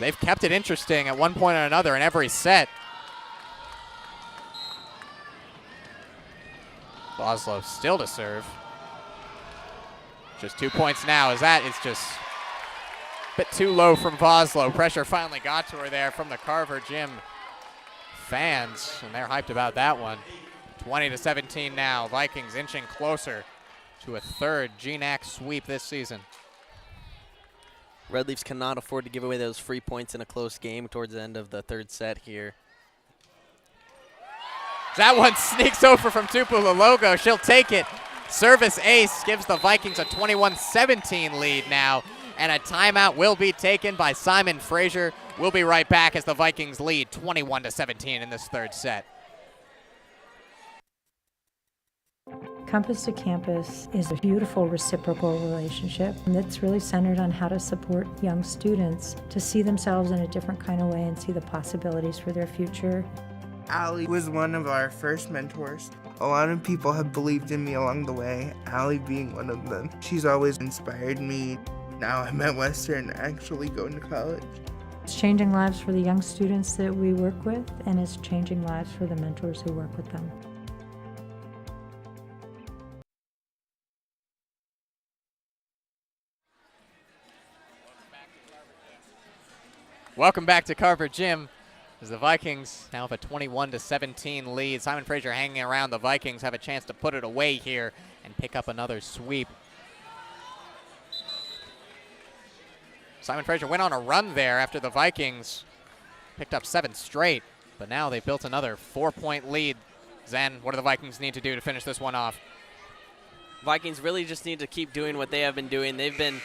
They've kept it interesting at one point or another in every set. Voslo still to serve. Just 2 points now, as that is just a bit too low from Voslo. Pressure finally got to her there from the Carver Gym fans, and they're hyped about that one. 20-17 now. Vikings inching closer to a third GNAC sweep this season. Red Leafs cannot afford to give away those free points in a close game towards the end of the third set here. That one sneaks over from Tupula Logo. She'll take it. Service ace gives the Vikings a 21-17 lead now, and a timeout will be taken by Simon Fraser. We'll be right back as the Vikings lead 21-17 in this third set. Compass to Campus is a beautiful reciprocal relationship that's really centered on how to support young students to see themselves in a different kind of way and see the possibilities for their future. Allie was one of our first mentors. A lot of people have believed in me along the way, Allie being one of them. She's always inspired me. Now I'm at Western actually going to college. It's changing lives for the young students that we work with, and it's changing lives for the mentors who work with them. Welcome back to Carver Gym as the Vikings now have a 21-17 lead. Simon Fraser hanging around. The Vikings have a chance to put it away here and pick up another sweep. Simon Fraser went on a run there after the Vikings picked up 7 straight, but now they built another 4-point lead. Zen, what do the Vikings need to do to finish this one off? Vikings really just need to keep doing what they have been doing. They've been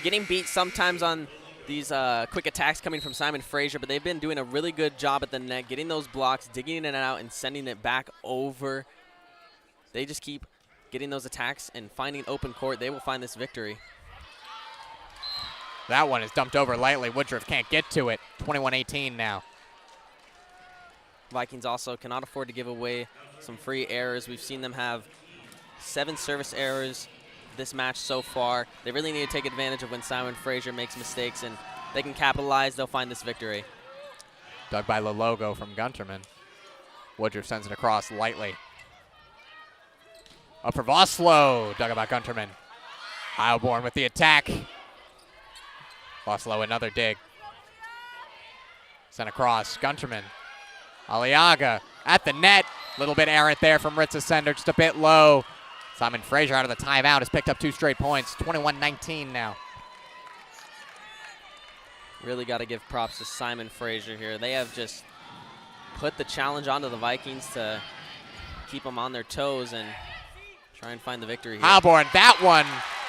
getting beat sometimes on these quick attacks coming from Simon Fraser, but they've been doing a really good job at the net, getting those blocks, digging it out, and sending it back over. They just keep getting those attacks and finding open court. They will find this victory. That one is dumped over lightly. Woodruff can't get to it. 21-18 now. Vikings also cannot afford to give away some free errors. We've seen them have 7 service errors this match so far. They really need to take advantage of when Simon Fraser makes mistakes, and they can capitalize. They'll find this victory. Dug by Logo from Gunterman. Woodruff sends it across lightly. Up for Voslo. Dug by Gunterman. Heilborn with the attack. Voslo another dig. Sent across. Gunterman. Aliaga at the net. Little bit errant there from Ritza Sender, just a bit low. Simon Fraser out of the timeout has picked up 2 straight points. 21-19 now. Really got to give props to Simon Fraser here. They have just put the challenge onto the Vikings to keep them on their toes and try and find the victory here. Heilborn, that one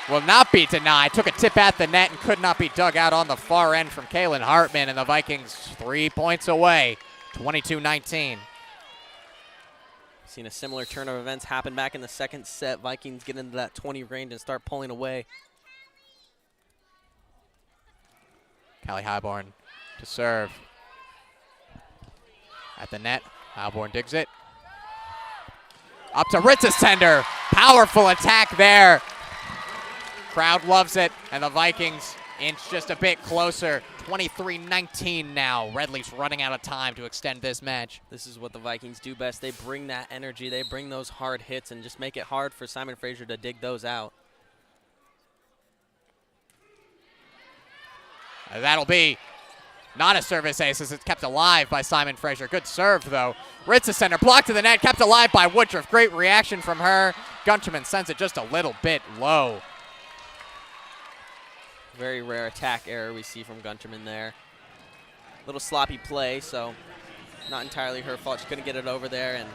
will not be denied. Took a tip at the net and could not be dug out on the far end from Kaylin Hartman, and the Vikings 3 points away. 22-19. Seen a similar turn of events happen back in the second set. Vikings get into that 20 range and start pulling away. Callie Heilborn to serve. At the net, Heilborn digs it. Up to Ritzesender. Powerful attack there. Crowd loves it, and the Vikings inch just a bit closer. 23-19 now. Red Leafs running out of time to extend this match. This is what the Vikings do best. They bring that energy. They bring those hard hits and just make it hard for Simon Fraser to dig those out. That'll be not a service ace as it's kept alive by Simon Fraser. Good serve, though. Ritzesender blocked to the net, kept alive by Woodruff. Great reaction from her. Gunterman sends it just a little bit low. Very rare attack error we see from Gunterman there. Little sloppy play, so not entirely her fault. She couldn't get it over there, and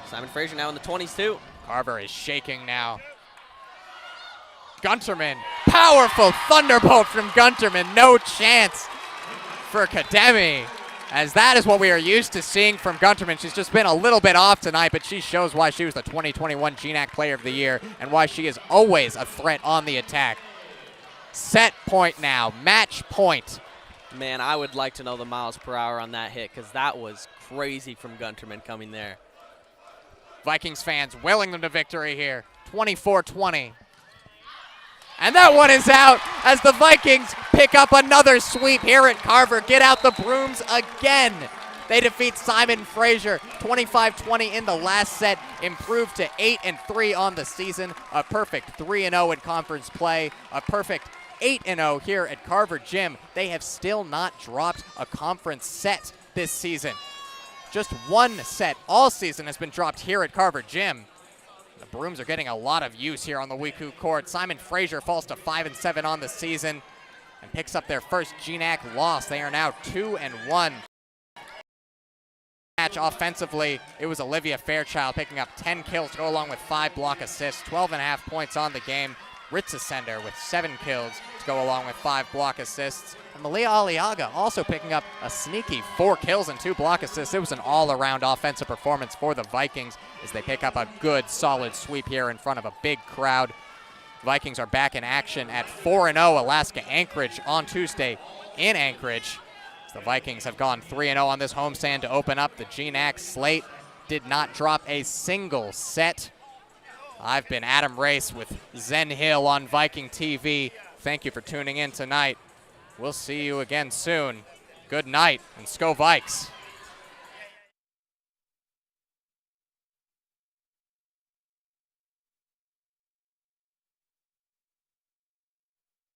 Simon Fraser now in the 20s too. Carver is shaking now. Gunterman, powerful thunderbolt from Gunterman. No chance for Kademi, as that is what we are used to seeing from Gunterman. She's just been a little bit off tonight, but she shows why she was the 2021 GNAC Player of the Year and why she is always a threat on the attack. Set point now, match point. Man, I would like to know the miles per hour on that hit, because that was crazy from Gunterman coming there. Vikings fans willing them to victory here, 24-20. And that one is out as the Vikings pick up another sweep here at Carver. Get out the brooms again. They defeat Simon Fraser 25-20 in the last set, improved to 8-3 on the season, a perfect 3-0 in conference play, a perfect 8-0 here at Carver Gym. They have still not dropped a conference set this season. Just one set all season has been dropped here at Carver Gym. The brooms are getting a lot of use here on the WECU Court. Simon Fraser falls to 5-7 on the season and picks up their first GNAC loss. They are now 2-1. Match offensively, it was Olivia Fairchild picking up 10 kills to go along with 5 block assists, 12.5 points on the game. Ritza Sender with 7 kills to go along with 5 block assists. And Malia Aliaga also picking up a sneaky 4 kills and 2 block assists. It was an all-around offensive performance for the Vikings as they pick up a good, solid sweep here in front of a big crowd. Vikings are back in action at 4-0 Alaska Anchorage on Tuesday in Anchorage. The Vikings have gone 3-0 on this homestand to open up the GNAC slate. Did not drop a single set. I've been Adam Race with Zen Hill on Viking TV. Thank you for tuning in tonight. We'll see you again soon. Good night, and Sko Vikes.